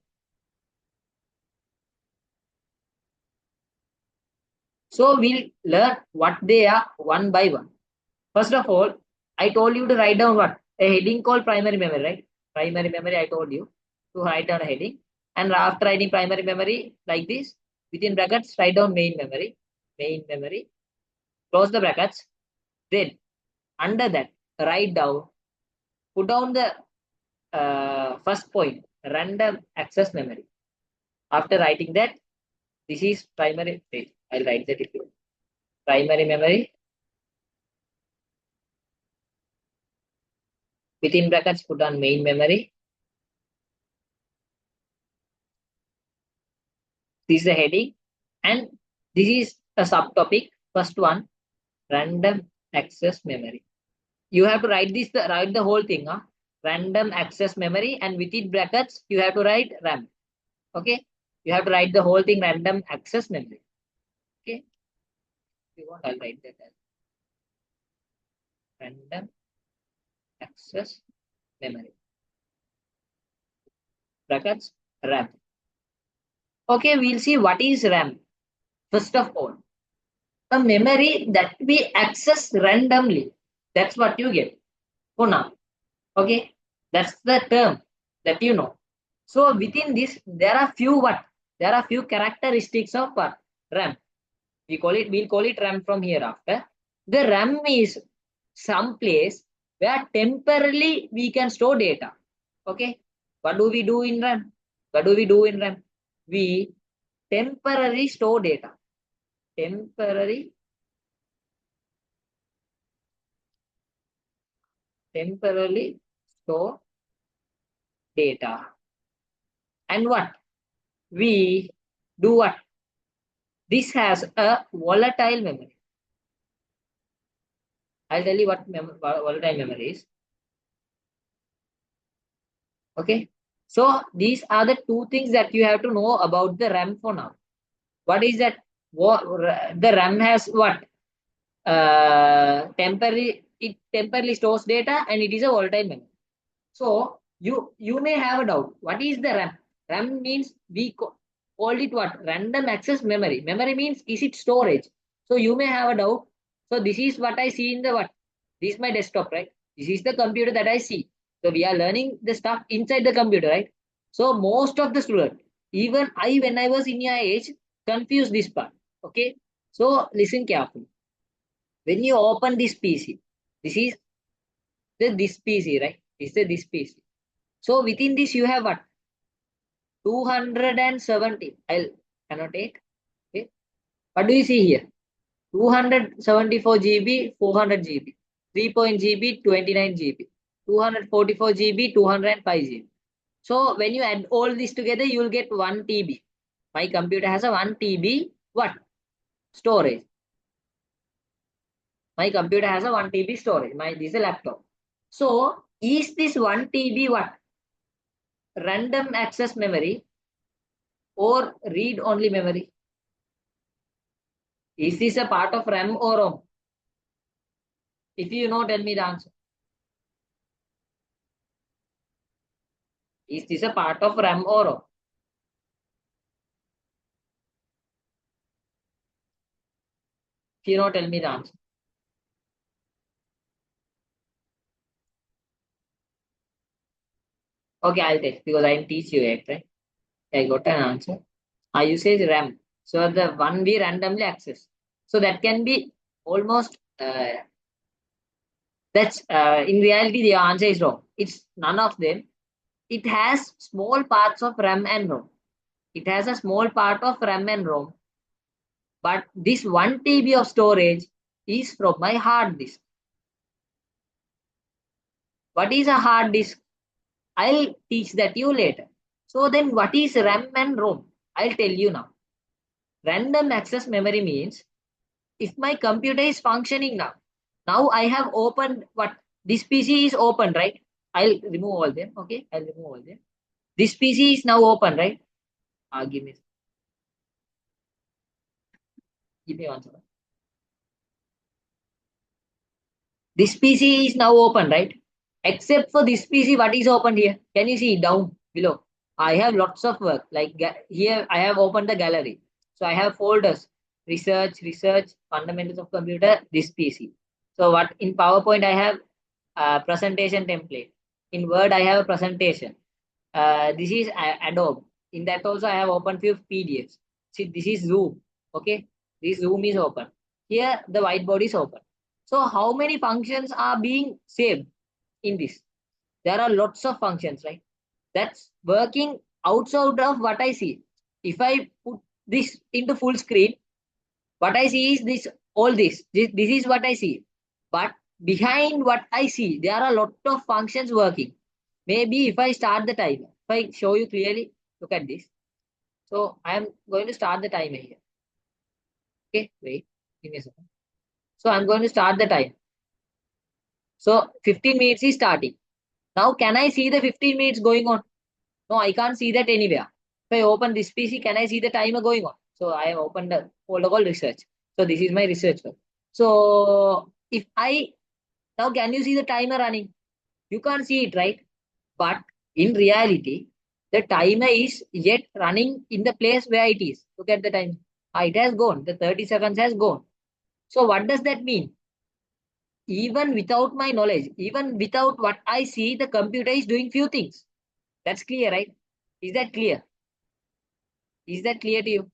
So we'll learn what they are one by one. First of all, I told you to write down what? A heading called primary memory, right? Primary memory, I told you to write down a heading. And after writing primary memory like this, within brackets, write down main memory, close the brackets. Then under that, write down, put down the first point, random access memory. After writing that, this is primary. Wait, I'll write that if you primary memory. Within brackets, put on main memory. This is the heading, and this is a subtopic. First one, random access memory. You have to write this, write the whole thing, huh? Random access memory, and within brackets, you have to write RAM. Okay, you have to write the whole thing, random access memory. Okay, if you want, I'll write that as random access memory. Brackets RAM. Okay, we'll see what is RAM. First of all, a memory that we access randomly. That's what you get for now. Okay, that's the term that you know. So within this, there are few what? There are few characteristics of what? RAM. We'll call it RAM from here after. The RAM is some place where temporarily we can store data. Okay. What do we do in RAM? What do we do in RAM? We temporarily store data. Temporarily store data. And what? We do what? This has a volatile memory. I'll tell you what volatile memory is. Okay. So these are the two things that you have to know about the RAM for now. What is that? The RAM has what? It temporarily stores data and it is a volatile memory. So you may have a doubt. What is the RAM? RAM means we call it what? Random access memory. Memory means is it storage? So you may have a doubt. So this is what I see in the what? This is my desktop, right? This is the computer that I see. So we are learning the stuff inside the computer, right? So most of the students, even I, when I was in your age, confused this part. Okay. So listen carefully. When you open this PC, this is this PC, right? This is this PC. So within this you have what? 270. I'll annotate. Okay. What do you see here? 274 GB, 400 GB, 3 GB, 29 GB, 244 GB, 205 GB. So when you add all this together, you will get 1 TB. My computer has a 1 TB what? Storage. My computer has a 1 TB storage. This is a laptop. So is this 1 TB what? Random access memory or read only memory? Is this a part of RAM or ROM? If you know, tell me the answer. Is this a part of RAM or ROM? If you know, tell me the answer. Okay, I'll tell because I teach you it, right? I got an answer. You say RAM. So the one we randomly access. So that can be almost that's in reality the answer is wrong. It's none of them. It has small parts of RAM and ROM. It has a small part of RAM and ROM. But this 1 TB of storage is from my hard disk. What is a hard disk? I'll teach that you later. So then what is RAM and ROM? I'll tell you now. Random access memory means if my computer is functioning now, now I have opened what? This PC is open, right? I'll remove all them. Okay, I'll remove all them. This PC is now open, right? Give me one second. This PC is now open, right? Except for this PC, what is opened here? Can you see down below? I have lots of work. Like here, I have opened the gallery. So I have folders, research, fundamentals of computer, this PC. So what in PowerPoint, I have a presentation template. In Word, I have a presentation. This is Adobe. In that also, I have opened few PDFs. See, this is Zoom. Okay, this Zoom is open. Here, the whiteboard is open. So how many functions are being saved in this? There are lots of functions, right? That's working outside of what I see. If I put this into full screen, what I see is this, all this is what I see. But behind what I see, there are a lot of functions working. Maybe if I start the timer, if I show you clearly, look at this. So I am going to start the timer here. Okay, wait, give me a second. So I'm going to start the time. So 15 minutes is starting. Now can I see the 15 minutes going on? No, I can't see that anywhere. If I open this PC, can I see the timer going on? So I have opened the folder called research. So this is my research work. So if I, now can you see the timer running? You can't see it, right? But in reality, the timer is yet running in the place where it is. Look at the time. It has gone. The 30 seconds has gone. So what does that mean? Even without my knowledge, even without what I see, the computer is doing few things. That's clear, right? Is that clear? Is that clear to you?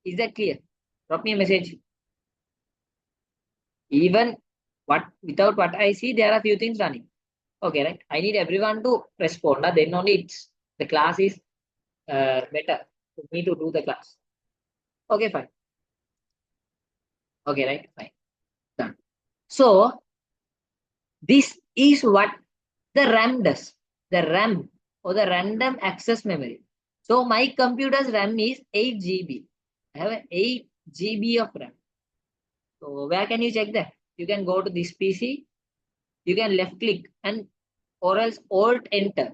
Is that clear? Drop me a message. Even what without what I see, there are few things running. Okay, right? I need everyone to respond. Then only it's the class is better for me to do the class. Okay, fine. Okay, right? Fine. Done. So this is what the RAM does. The RAM or the random access memory. So my computer's RAM is 8 GB. I have 8 GB of RAM. So where can you check that? You can go to this PC. You can left click and or else Alt Enter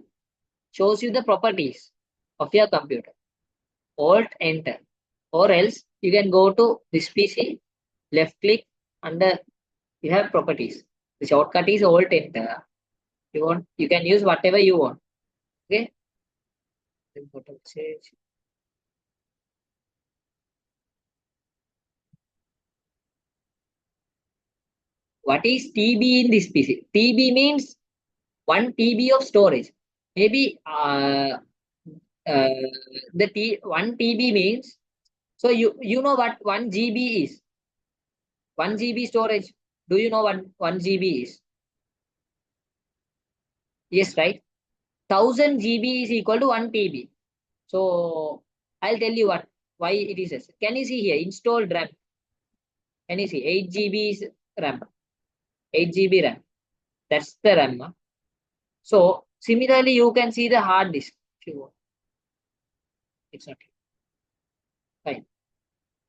shows you the properties of your computer. Alt Enter, or else you can go to this PC, left click under you have properties. The shortcut is Alt Enter. You can use whatever you want. Okay. What is TB in this PC? TB means 1 TB of storage. Maybe the 1 TB means, so you know what 1 GB is? 1 GB storage. Do you know what 1 GB is? Yes, right? 1000 GB is equal to 1 TB. So I'll tell you what why it is this. Can you see here? Installed RAM. Can you see 8 GB is RAM? 8 GB RAM. That's the RAM. So similarly, you can see the hard disk. If you want. It's not fine.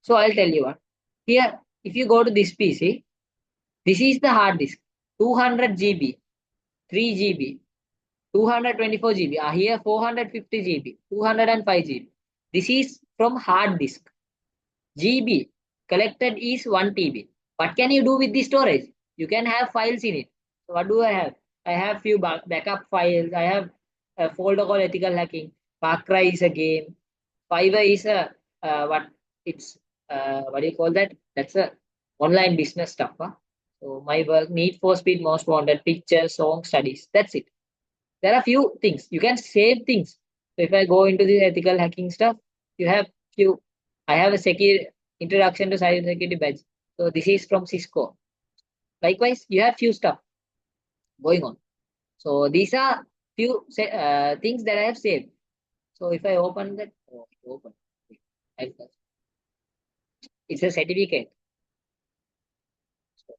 So I'll tell you what. Here, if you go to this PC, this is the hard disk. 200 GB, 3 GB, 224 GB. Here 450 GB, 205 GB. This is from hard disk. GB collected is 1 TB. What can you do with the storage? You can have files in it. So what do I have? I have few backup files. I have a folder called ethical hacking. Far Cry is a game. Fiverr is a what it's what do you call that? That's a online business stuff. Huh? So my work, Need for Speed, Most Wanted, pictures, song, studies. That's it. There are few things you can save things. So if I go into the ethical hacking stuff, you have few. I have a secure introduction to cyber security badge. So this is from Cisco. Likewise, you have few stuff going on. So these are few things that I have saved. So if I open that, open. It's a certificate. So,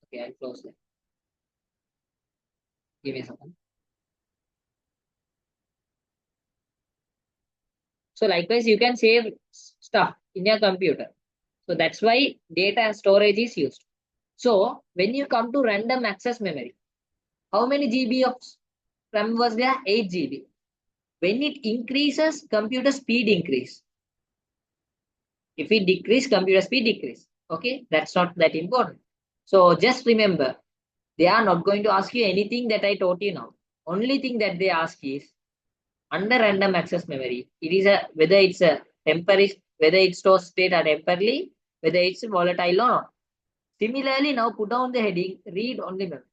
okay, I'll close that. Give me a second. So likewise, you can save stuff in your computer. So that's why data storage is used. So when you come to random access memory, how many GB of RAM was there? 8 GB. When it increases, computer speed increase. If it decrease, computer speed decrease. Okay, that's not that important. So just remember, they are not going to ask you anything that I taught you now. Only thing that they ask is under random access memory, it is a whether it's a temporary, whether it stores data temporarily, whether it's volatile or not. Similarly, now put down the heading read only memory.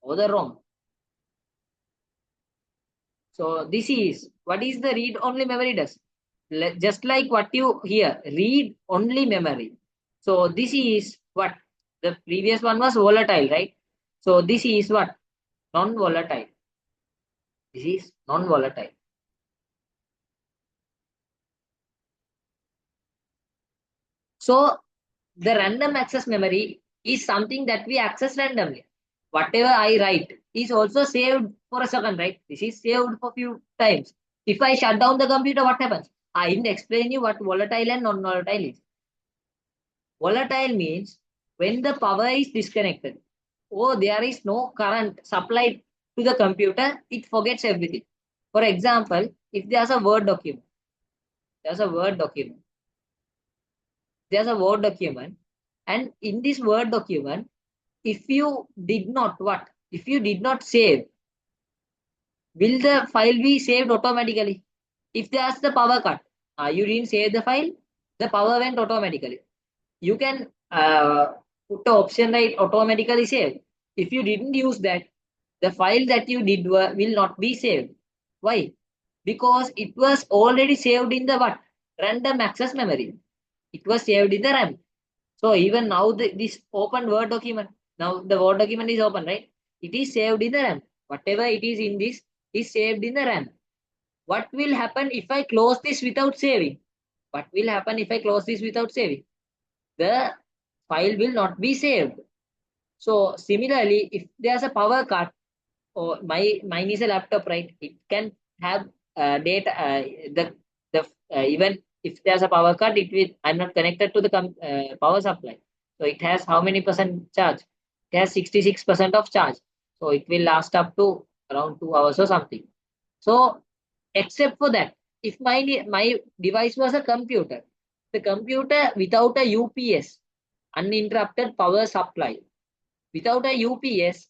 Or the wrong. So this is what is the read only memory does. Just like what you hear, read only memory. So this is what the previous one was volatile, right? So this is what non-volatile. This is non-volatile. So the random access memory is something that we access randomly. Whatever I write is also saved for a second, right? This is saved for few times. If I shut down the computer, what happens? I didn't explain you what volatile and non-volatile is. Volatile means when the power is disconnected or there is no current supplied to the computer, it forgets everything. For example, if there's a Word document, there's a Word document, there's a Word document, and in this Word document, if you did not what? If you did not save, will the file be saved automatically? If there's the power cut, you didn't save the file, the power went automatically. You can put the option like automatically save. If you didn't use that, the file that you did will not be saved. Why? Because it was already saved in the what? Random access memory. It was saved in the RAM. So even now this open Word document, now the Word document is open, right? It is saved in the RAM. Whatever it is in this is saved in the RAM. What will happen if I close this without saving? What will happen if I close this without saving? The file will not be saved. So similarly, if there's a power cut, or mine is a laptop, right? It can have data. The even if there's a power cut, it will. I'm not connected to the power supply, so it has how many percent charge? It has 66% of charge, so it will last up to around 2 hours or something. So except for that, if my device was a computer, the computer without a UPS, uninterrupted power supply, without a UPS,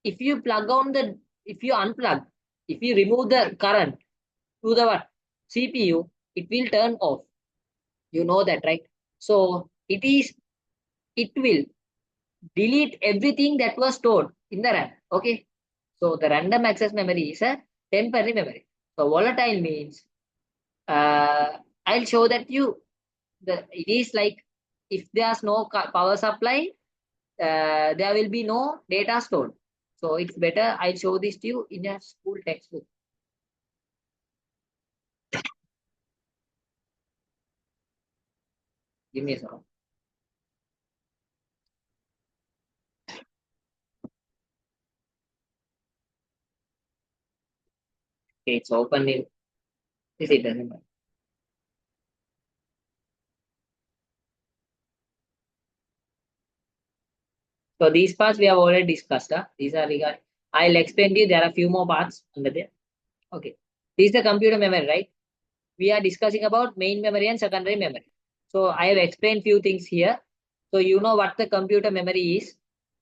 if you plug on the, if you unplug, if you remove the current to the what? CPU, it will turn off. You know that, right? So it will delete everything that was stored in the RAM. Okay. So the random access memory is a temporary memory. So volatile means I'll show that you it is like if there's no power supply, there will be no data stored. So it's better I'll show this to you in a school textbook. Give me a second. Okay, it's open in this it doesn't matter. So these parts we have already discussed. These are regard. I'll explain to you. There are a few more parts under there. Okay. This is the computer memory, right? We are discussing about main memory and secondary memory. So I have explained few things here. So you know what the computer memory is.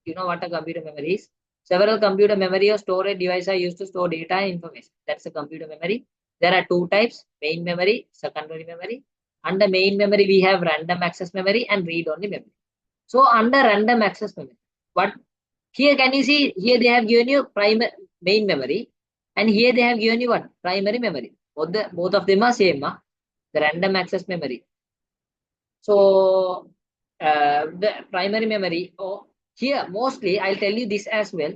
You know what a computer memory is. Several computer memory or storage devices are used to store data and information. That's a computer memory. There are two types, main memory, secondary memory. Under main memory, we have random access memory and read-only memory. So under random access memory, what here can you see here they have given you primary main memory and here they have given you what? Primary memory. Both of them are same, the random access memory. So the primary memory, oh, here mostly I'll tell you this as well.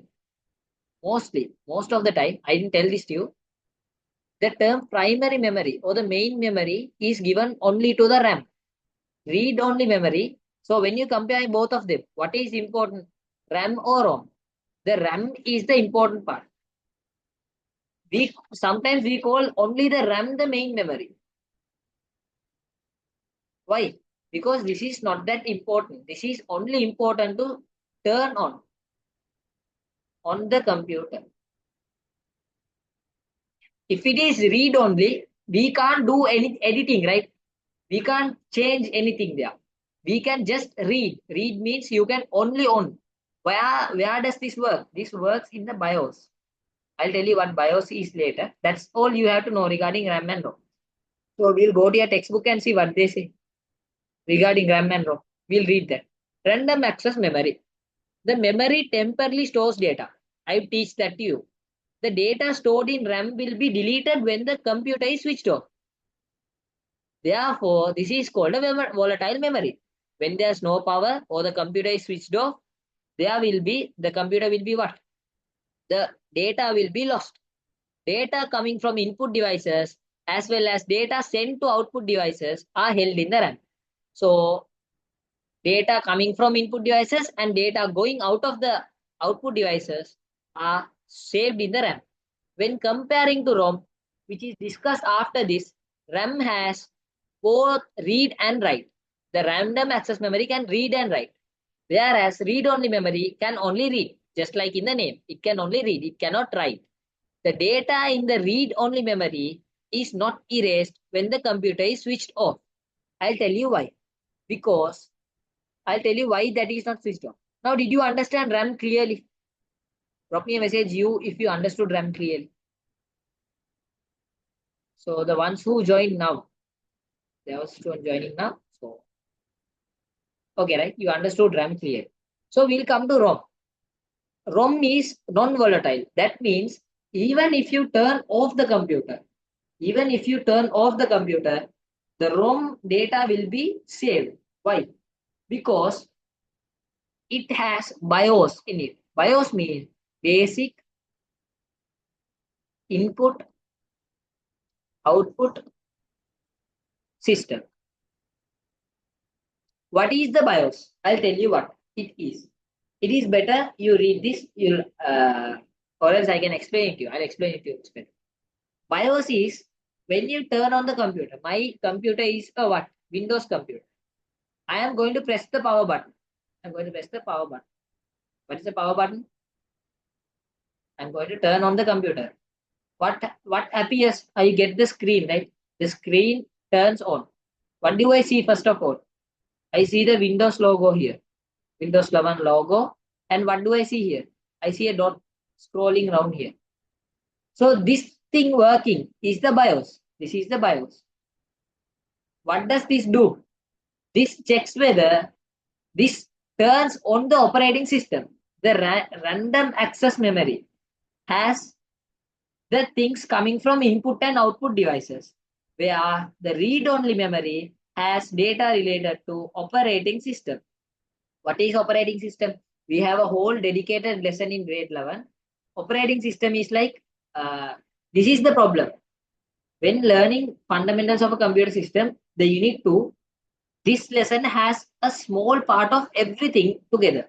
Mostly, most of the time, I didn't tell this to you. The term primary memory or the main memory is given only to the RAM. Read-only memory. So when you compare both of them, what is important? RAM or ROM? The RAM is the important part. We sometimes we call only the RAM the main memory. Why? Because this is not that important. This is only important to turn on the computer. If it is read only, we can't do any editing, right? We can't change anything there. We can just read. Read means you can only own. Where does this work? This works in the BIOS. I'll tell you what BIOS is later. That's all you have to know regarding RAM and ROM. So we'll go to your textbook and see what they say regarding RAM and ROM. We'll read that. Random access memory. The memory temporarily stores data. I teach that to you. The data stored in RAM will be deleted when the computer is switched off. Therefore, this is called a volatile memory. When there's no power or the computer is switched off, the computer will be what? The data will be lost. Data coming from input devices as well as data sent to output devices are held in the RAM. So, data coming from input devices and data going out of the output devices are saved in the RAM. When comparing to ROM, which is discussed after this, RAM has both read and write. The random access memory can read and write, whereas read-only memory can only read, just like in the name. It can only read, it cannot write. The data in the read-only memory is not erased when the computer is switched off. I'll tell you why. Because I'll tell you why that is not switched off. Now, did you understand RAM clearly? Drop me a message if you understood RAM clearly. So the ones who joined now, there was one joining now. So okay, right? You understood RAM clearly. So we'll come to ROM. ROM is non-volatile. That means even if you turn off the computer, the ROM data will be saved. Why? Because it has BIOS in it. BIOS means basic input output system. What is the BIOS? I'll tell you what it is. It is better you read this, or else I can explain it to you. I'll explain it to you better. BIOS is when you turn on the computer. My computer is a what? Windows computer. I am going to press the power button. I'm going to press the power button. What is the power button? I'm going to turn on the computer. What appears? I get the screen, right? The screen turns on. What do I see first of all? I see the Windows logo here. Windows 11 logo. And what do I see here? I see a dot scrolling around here. So this thing working is the BIOS. This is the BIOS. What does this do? This checks whether this turns on the operating system. The random access memory has the things coming from input and output devices, where the read-only memory has data related to operating system. What is operating system? We have a whole dedicated lesson in grade 11. Operating system is like, this is the problem. When learning fundamentals of a computer system, the unit 2, this lesson has a small part of everything together.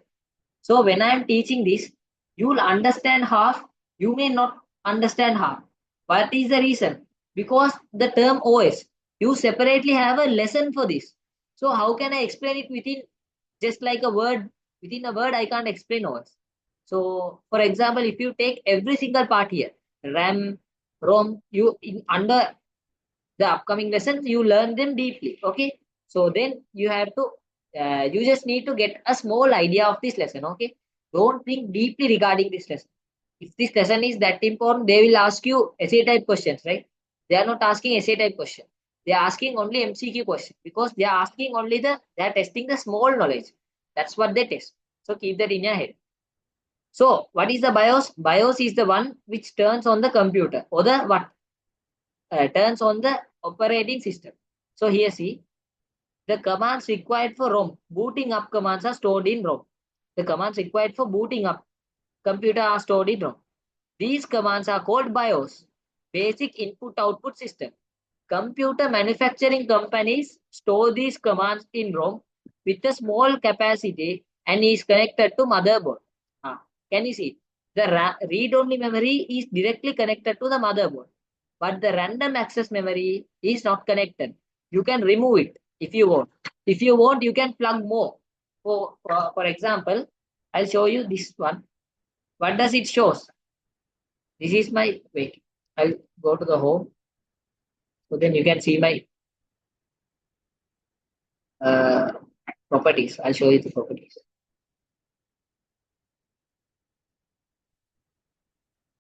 So when I am teaching this, you will understand half, you may not understand half. What is the reason? Because the term OS, you separately have a lesson for this. So how can I explain it within just like a word? Within a word, I can't explain OS. So for example, if you take every single part here, RAM, ROM, under the upcoming lessons, you learn them deeply. Okay. So then you have to, you just need to get a small idea of this lesson. Okay. Don't think deeply regarding this lesson. If this lesson is that important, they will ask you essay type questions, right? They are not asking essay type question. They are asking only MCQ question because they are asking only they are testing the small knowledge. That's what they test. So keep that in your head. So what is the BIOS? BIOS is the one which turns on the computer or the what? Turns on the operating system. So here see, the commands required for ROM, booting up commands are stored in ROM. The commands required for booting up computer are stored in ROM. These commands are called BIOS, basic input output system. Computer manufacturing companies store these commands in ROM with a small capacity and is connected to motherboard. Can you see? The read-only memory is directly connected to the motherboard, but the random access memory is not connected. You can remove it if you want. If you want, you can plug more. For example, I'll show you this one. What does it show? This is my, wait, I'll go to the home. So then you can see my uh, properties. I'll show you the properties.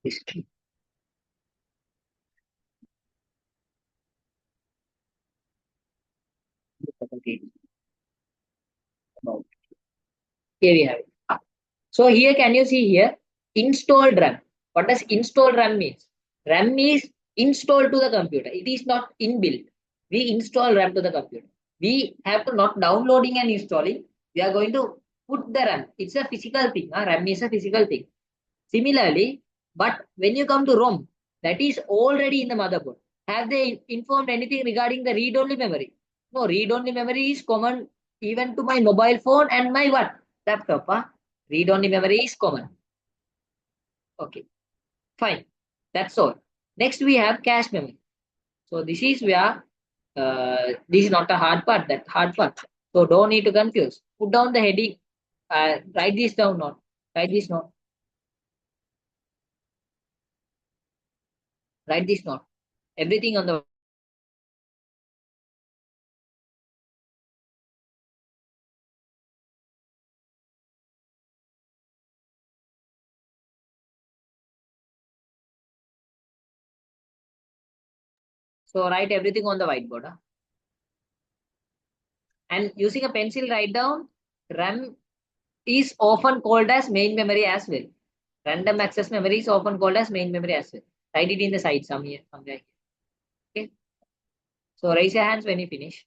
History. Properties about. Here we have it. So here can you see here installed RAM. What does installed RAM means? RAM is installed to the computer. It is not inbuilt. We install RAM to the computer. We have to not downloading and installing. We are going to put the RAM. It's a physical thing. RAM is a physical thing. Similarly, but when you come to ROM, that is already in the motherboard. Have they informed anything regarding the read-only memory? No, read-only memory is common even to my mobile phone and my what? Laptop. Read-only memory is common. Okay, fine. That's all. Next, we have cache memory. So this is where this is not a hard part. That hard part. So don't need to confuse. Put down the heading. Write this down. Not write this note. Write this note. Everything on the. So write everything on the whiteboard. And using a pencil, write down RAM is often called as main memory as well. Random access memory is often called as main memory as well. Write it in the side somewhere. Okay. So raise your hands when you finish.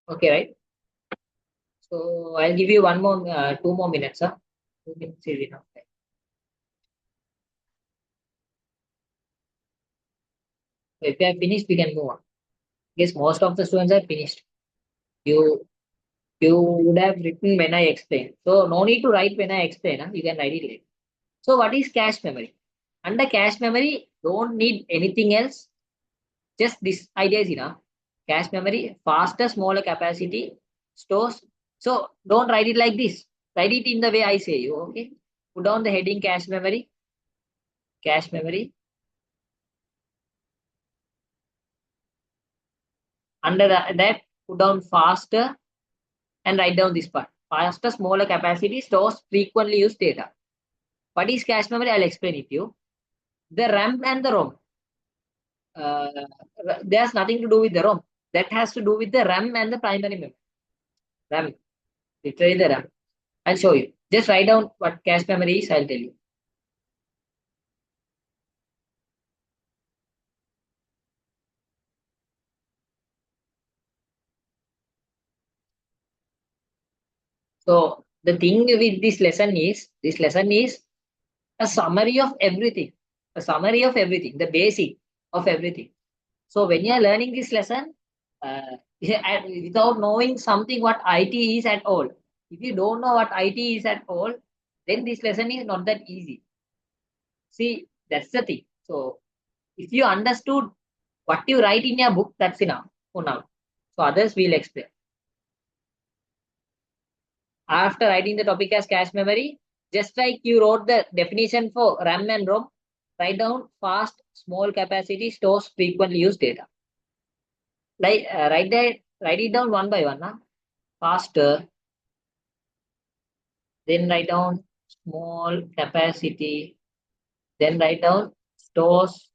Okay, right? So I'll give you 2 more minutes. 2 minutes is enough. So if you have finished, we can move on. Yes, most of the students have finished. You you would have written when I explain. So no need to write when I explain. You can write it later. So what is cache memory? Under cache memory, don't need anything else. Just this idea is enough. Cache memory, faster, smaller capacity, stores. So don't write it like this. Write it in the way I say you. Okay. Put down the heading cache memory. Cache memory. Under that, put down faster and write down this part. Faster, smaller capacity stores frequently used data. What is cache memory? I'll explain it to you. The RAM and the ROM. Uh, there's nothing to do with the ROM. That has to do with the RAM and the primary memory. RAM, literally the RAM. I'll show you. Just write down what cache memory is. I'll tell you. So the thing with this lesson is a summary of everything. A summary of everything. The basic of everything. So when you are learning this lesson, without knowing something what IT is at all, if you don't know what IT is at all, then this lesson is not that easy. See, that's the thing. So if you understood what you write in your book, that's enough for now. So others will explain. After writing the topic as cache memory, just like you wrote the definition for RAM and ROM, write down fast, small capacity stores frequently used data. Like write it down one by one. Faster, then write down small capacity, then write down stores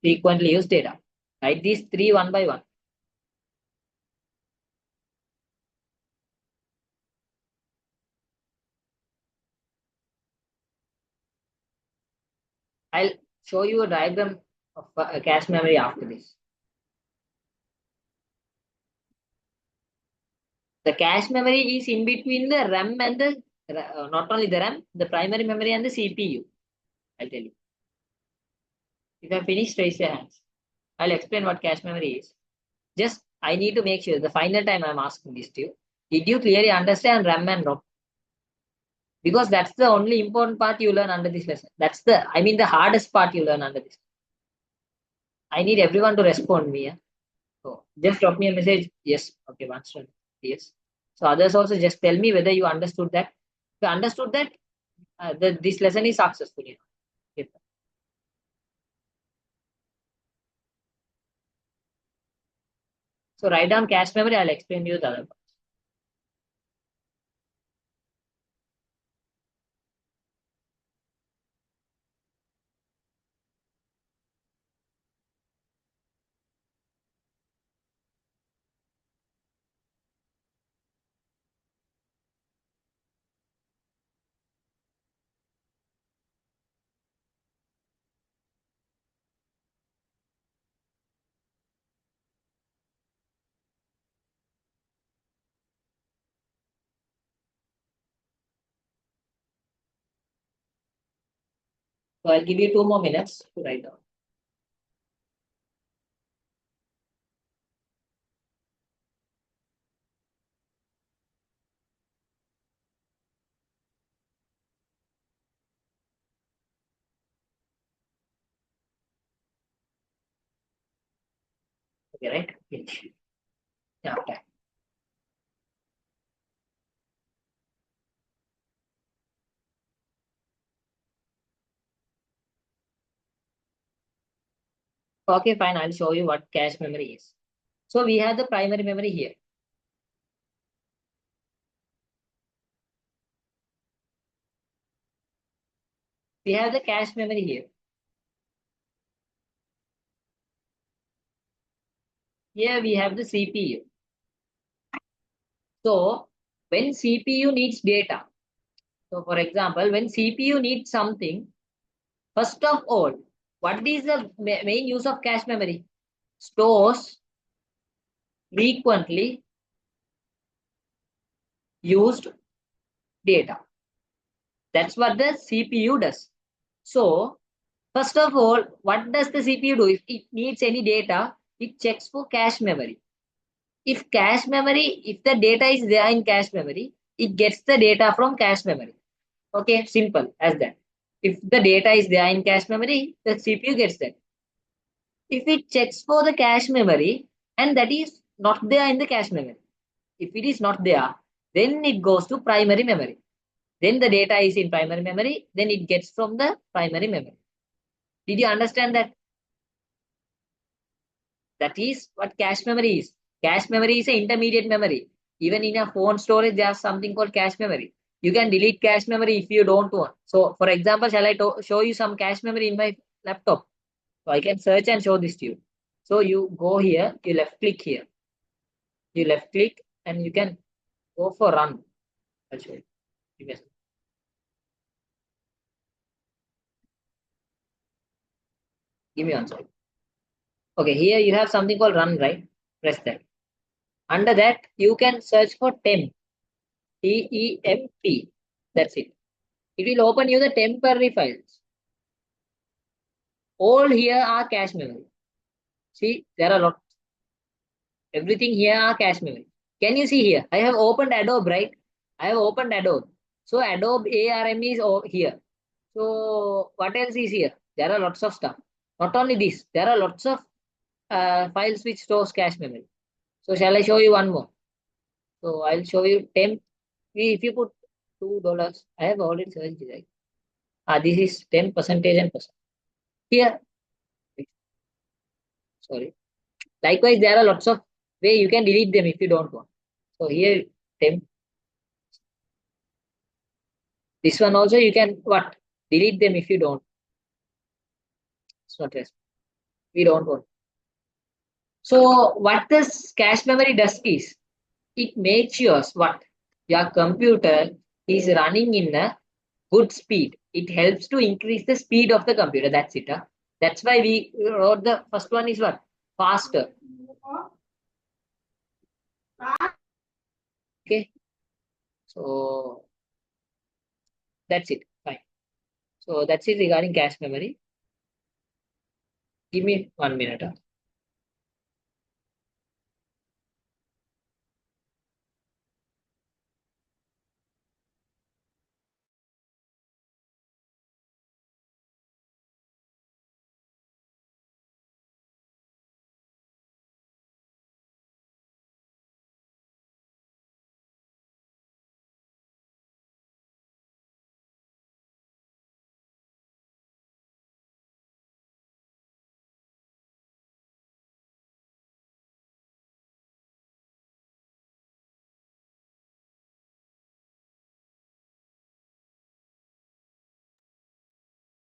frequently used data. Write these three one by one. I'll show you a diagram of cache memory after this. The cache memory is in between the RAM and the not only the RAM, the primary memory and the CPU. I'll tell you. If I finish, raise your hands. I'll explain what cache memory is. Just I need to make sure the final time I'm asking this to you. Did you clearly understand RAM and ROM? Because that's the only important part you learn under this lesson. That's the hardest part you learn under this. I need everyone to respond me. Yeah? So just drop me a message. Yes. Okay. One student. Yes. So others also just tell me whether you understood that. If you understood that, this lesson is successful. Yes. So write down cache memory. I'll explain you the other part. So I'll give you 2 more minutes to write down. Okay, right? Finish. Yeah, okay. Okay, fine. I'll show you what cache memory is. So we have the primary memory here. We have the cache memory here. Here we have the CPU. So when CPU needs data, so for example, when CPU needs something, first of all, what is the main use of cache memory? Stores frequently used data. That's what the CPU does. So first of all, what does the CPU do? If it needs any data, it checks for cache memory. If the data is there in cache memory, it gets the data from cache memory. Okay, simple as that. If the data is there in cache memory, the CPU gets that. If it checks for the cache memory and that is not there in the cache memory, if it is not there, then it goes to primary memory. Then the data is in primary memory, then it gets from the primary memory. Did you understand that? That is what cache memory is. Cache memory is an intermediate memory. Even in a phone storage, there's something called cache memory. You can delete cache memory if you don't want. So, for example, shall I show you some cache memory in my laptop? So I can search and show this to you. So you go here, you left click here. You left click and you can go for run. I'll show you. Give me a second. Give me one second. Okay, here you have something called run, right? Press that. Under that, you can search for temp. TEMP. That's it. It will open you the temporary files. All here are cache memory. See, there are a lot. Everything here are cache memory. Can you see here? I have opened Adobe, right? I have opened Adobe. So Adobe ARM is here. So what else is here? There are lots of stuff. Not only this, there are lots of files which stores cache memory. So shall I show you one more? So I'll show you temp. If you put $2, I have already searched it. Right? This is 10 percentage and percent. Here, sorry. Likewise, there are lots of way you can delete them if you don't want. So here, temp. This one also you can what? Delete them if you don't. It's not yes. We don't want. So what this cache memory does is it makes sure what your computer is running in a good speed. It helps to increase the speed of the computer. That's it. Huh? That's why we wrote the first one is what? Faster. Okay. So that's it. Fine. So that's it regarding cache memory. Give me 1 minute. Huh?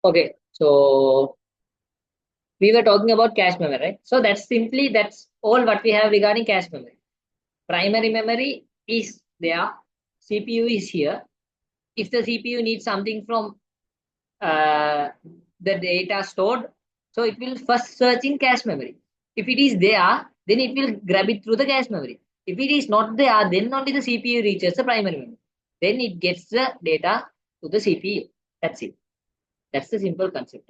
Okay, so we were talking about cache memory, right? So that's all what we have regarding cache memory. Primary memory is there, CPU is here. If the CPU needs something from uh, the data stored, so it will first search in cache memory. If it is there, then it will grab it through the cache memory. If it is not there, then only the CPU reaches the primary memory. Then it gets the data to the CPU. That's it. That's the simple concept.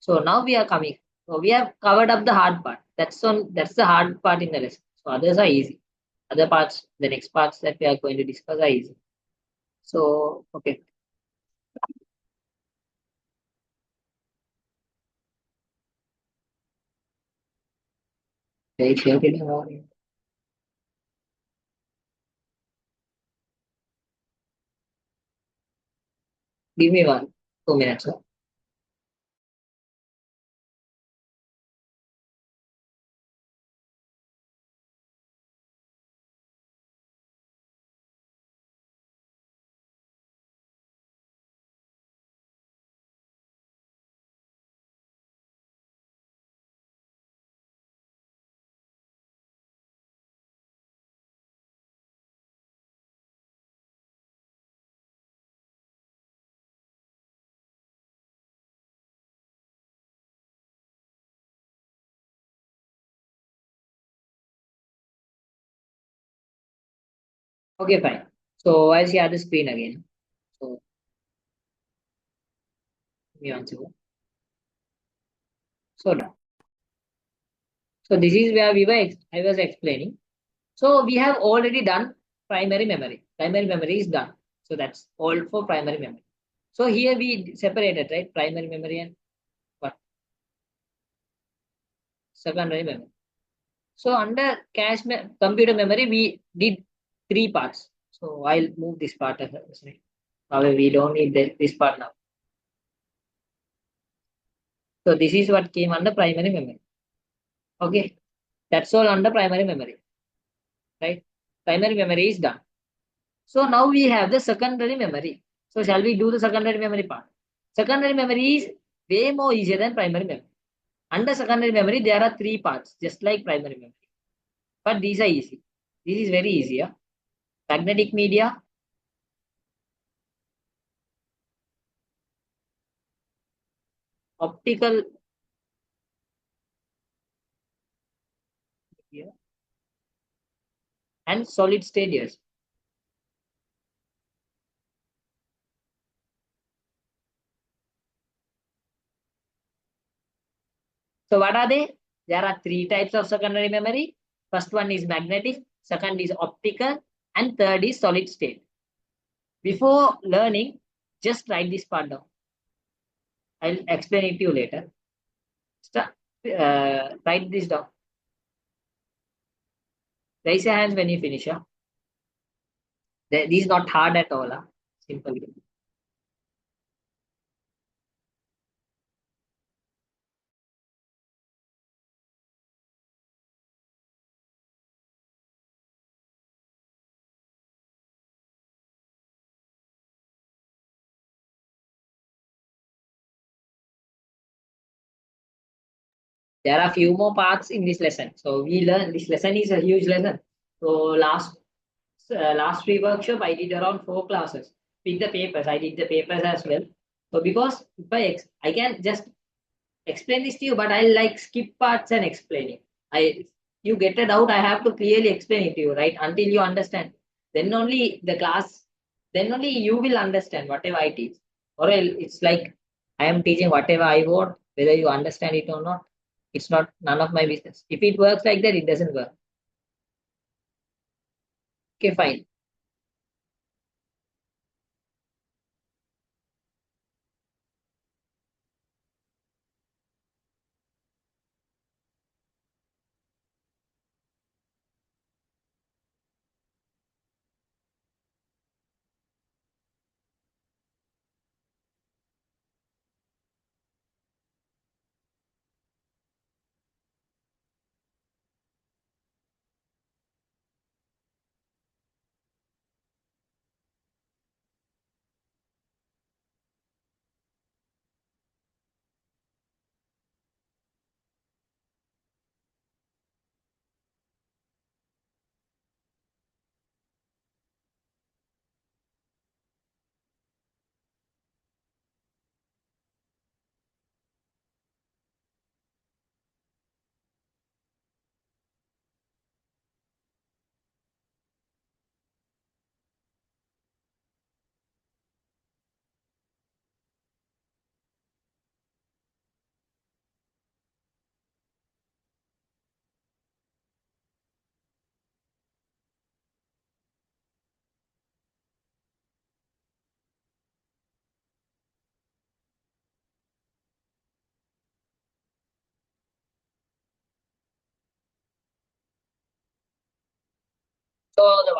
So now we are coming. So we have covered up the hard part. That's the hard part in the lesson. So others are easy. Other parts, the next parts that we are going to discuss are easy. So okay. Very clear. Give me 2 minutes. Sir. Okay, fine. So I'll share the screen again. So give me 1 second. So done. So this is where I was explaining. So we have already done primary memory. Primary memory is done. So that's all for primary memory. So here we separated, right? Primary memory and what? Secondary memory. So under computer memory, we did 3 parts. So I'll move this part aside. However, we don't need this part now. So this is what came under primary memory. Okay, that's all under primary memory, right? Primary memory is done. So now we have the secondary memory. So shall we do the secondary memory part? Secondary memory is way more easier than primary memory. Under secondary memory, there are 3 parts, just like primary memory. But these are easy. This is very easy. Yeah? Magnetic media, optical media, and solid state years. So what are they? There are 3 types of secondary memory. First one is magnetic, second is optical, and third is solid state. Before learning, just write this part down. I'll explain it to you later. Start, write this down. Raise your hands when you finish. Yeah? This is not hard at all. Huh? Simple. There are few more parts in this lesson. So we learn this lesson is a huge lesson. So last free workshop I did around 4 classes with the papers. I did the papers as well. So because if I can just explain this to you, but I like skip parts and explaining. I You get a doubt, I have to clearly explain it to you, right? Until you understand. Then only the class, then only you will understand whatever I teach. Or else it's like I am teaching whatever I want, whether you understand it or not. It's not none of my business. If it works like that, it doesn't work. Okay, fine.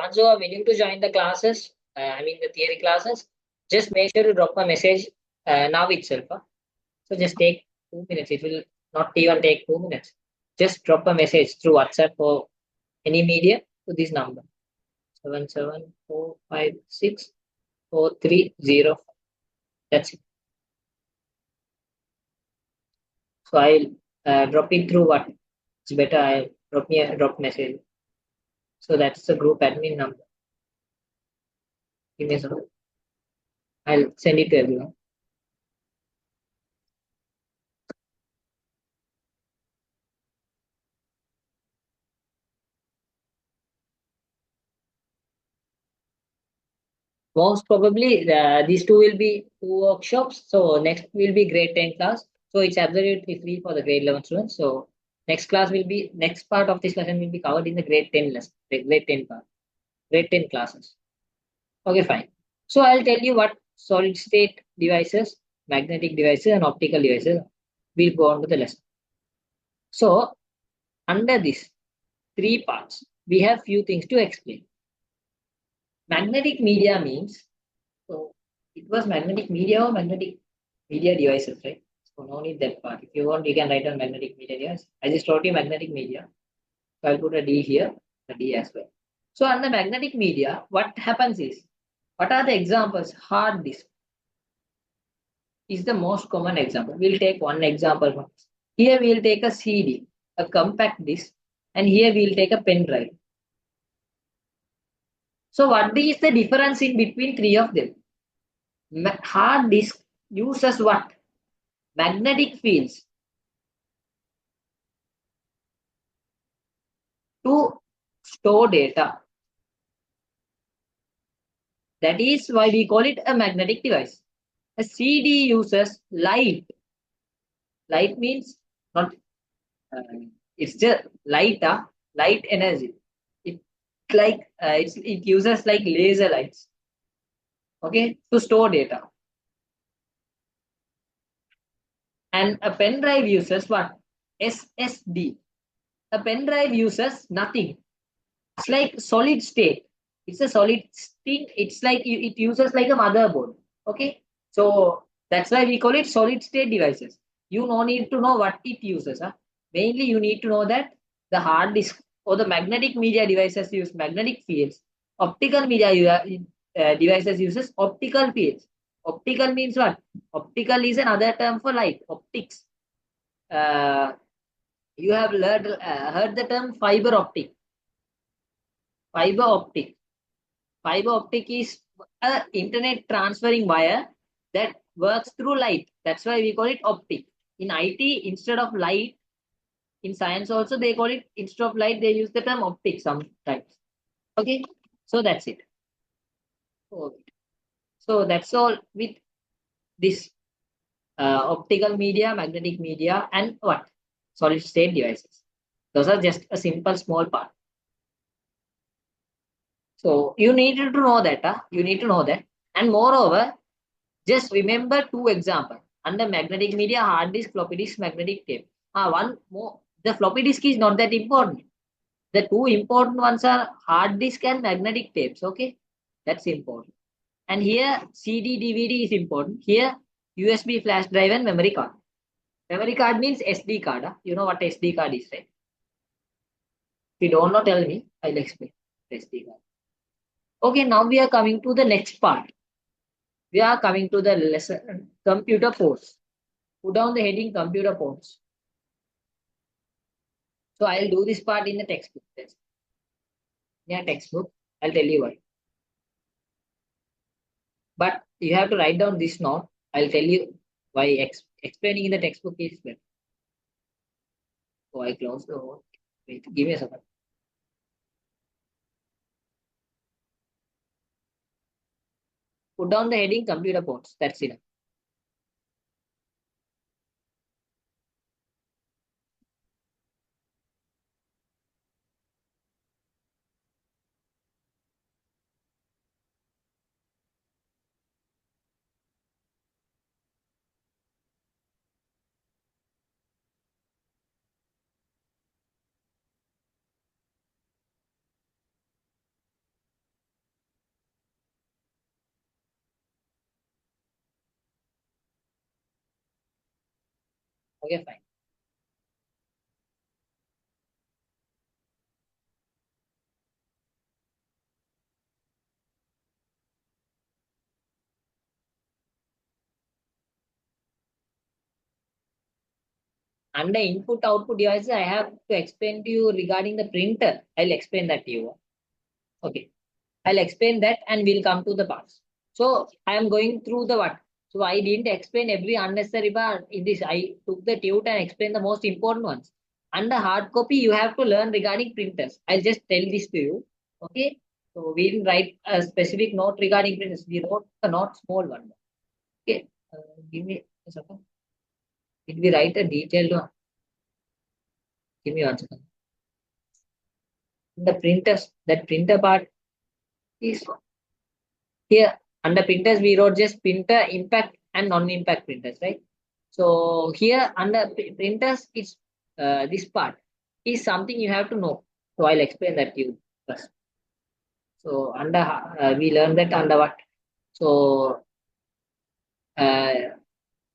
once you are willing to join the classes, I mean the theory classes, just make sure to drop a message now itself. So just take 2 minutes. It will not even take 2 minutes. Just drop a message through WhatsApp or any media to this number 77456430. That's it. So I'll drop it through what? It's better. I drop me a drop message. So that's the group admin number. Give me a second. I'll send it to everyone. Most probably, these two will be two workshops. So next will be grade 10 class. So it's absolutely free for the grade 11 students. So next part of this lesson will be covered in the grade 10 lesson, the grade 10 part, grade 10 classes. Okay, fine. So I'll tell you what solid state devices, magnetic devices, and optical devices will go on to the lesson. So under these three parts, we have few things to explain. Magnetic media means, so it was magnetic media or magnetic media devices, right? So no need that part. If you want, you can write on magnetic media device. I just wrote you magnetic media. So I'll put a D here, a D as well. So under magnetic media, what happens is, what are the examples? Hard disk is the most common example. We'll take one example from this. Here we'll take a CD, a compact disc, and here we'll take a pen drive. So what is the difference in between three of them? Hard disk uses what? Magnetic fields to store data. That is why we call it a magnetic device. A CD uses light. Light means not, uh, it's just light, light energy. It it uses like laser lights, okay, to store data. And a pen drive uses what? SSD. A pen drive uses nothing. It's like solid state. It's a solid state. It's like it uses like a motherboard. Okay. So that's why we call it solid state devices. You no need to know what it uses. Huh? Mainly you need to know that the hard disk or the magnetic media devices use magnetic fields. Optical media devices uses optical fields. Optical means what? Optical is another term for light. Optics. Uh, you have heard the term fiber optic. Fiber optic. Fiber optic is a internet transferring wire that works through light. That's why we call it optic. In IT, instead of light, in science also they call it, instead of light they use the term optic sometimes. Okay, so that's it. Okay. So that's all with this optical media, magnetic media, and what? Solid state devices. Those are just a simple small part. So you need to know that. You need to know that. And moreover, just remember two examples. Under magnetic media, hard disk, floppy disk, magnetic tape. One more. The floppy disk is not that important. The two important ones are hard disk and magnetic tapes. Okay, that's important. And here CD, DVD is important. Here USB flash drive and memory card. Memory card means SD card. You know what SD card is, right? If you don't know, tell me. I'll explain SD card. Okay, now we are coming to the next part. We are coming to the lesson computer ports. Put down the heading computer ports. So I'll do this part in the textbook. Yeah, textbook. I'll tell you why. But you have to write down this note. I'll tell you why explaining in the textbook is better. So I close the note. Wait, give me a second. Put down the heading computer ports. That's it. Okay, fine. Under input output devices, I have to explain to you regarding the printer. I'll explain that to you. Okay. I'll explain that and we'll come to the parts. So I am going through the what. So I didn't explain every unnecessary part in this. I took the tute and explained the most important ones. Under hard copy, you have to learn regarding printers. I'll just tell this to you. Okay. So we didn't write a specific note regarding printers. We wrote a not small one. Okay. Give me a second. Did we write a detailed one? Give me one second. The printers, that printer part is here. Under printers, we wrote just printer, impact, and non-impact printers, right? So here under printers, it's this part is something you have to know. So I'll explain that to you first. So under we learned that under what? So uh,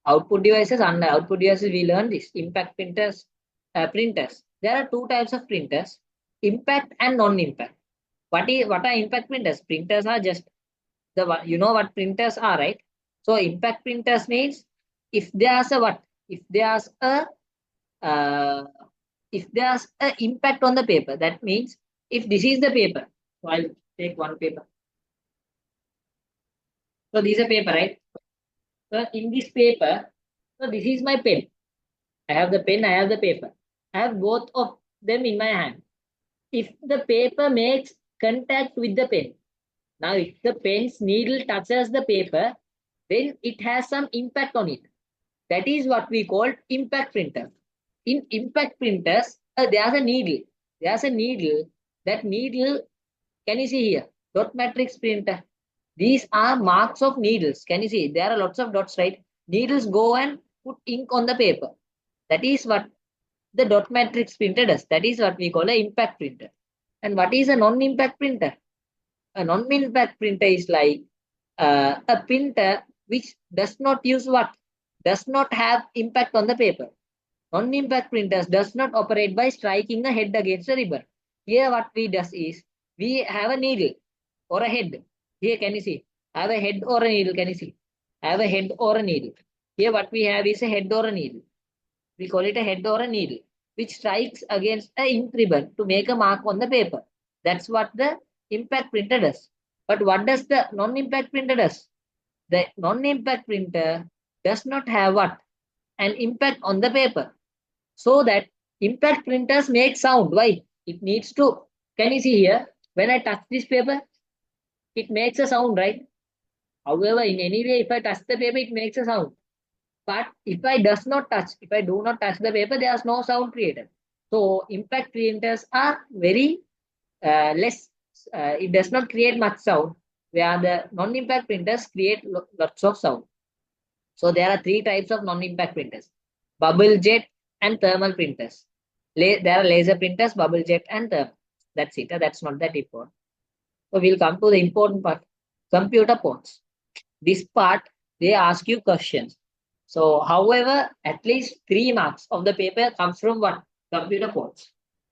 output devices, under output devices we learned this impact printers, printers. There are two types of printers: impact and non-impact. What are impact printers? Printers are just the you know what printers are, right? So impact printers means if there's a what? If there's a uh, if there's a impact on the paper, that means if this is the paper, so I'll take one paper. So this is a paper, right? So in this paper, so this is my pen. I have the pen, I have the paper. I have both of them in my hand. If the paper makes contact with the pen, now if the pen's needle touches the paper, then it has some impact on it. That is what we call impact printer. In impact printers, there's a needle. There's a needle. That needle, can you see here? Dot matrix printer. These are marks of needles. Can you see? There are lots of dots, right? Needles go and put ink on the paper. That is what the dot matrix printer does. That is what we call an impact printer. And what is a non-impact printer? A non-impact printer is like a printer which does not use what? Does not have impact on the paper. Non-impact printers does not operate by striking the head against the ribbon. Here what we does is, we have a needle or a head. Here can you see? I have a head or a needle, can you see? I have a head or a needle. Here what we have is a head or a needle. We call it a head or a needle, which strikes against a ink ribbon to make a mark on the paper. That's what the impact printer does. But what does the non-impact printer does? The non-impact printer does not have what? An impact on the paper. So that impact printers make sound. Why? It needs to, can you see here? When I touch this paper, it makes a sound, right? However, in any way, if I touch the paper, it makes a sound. But if I do not touch the paper, there's no sound created. So impact printers are very less, it does not create much sound, where the non-impact printers create lots of sound. So there are three types of non-impact printers: bubble jet and thermal printers. There are laser printers, bubble jet, and thermal. That's it. That's not that important. So we'll come to the important part: computer ports. This part, they ask you questions. So, however, at least 3 marks of the paper comes from what? Computer ports.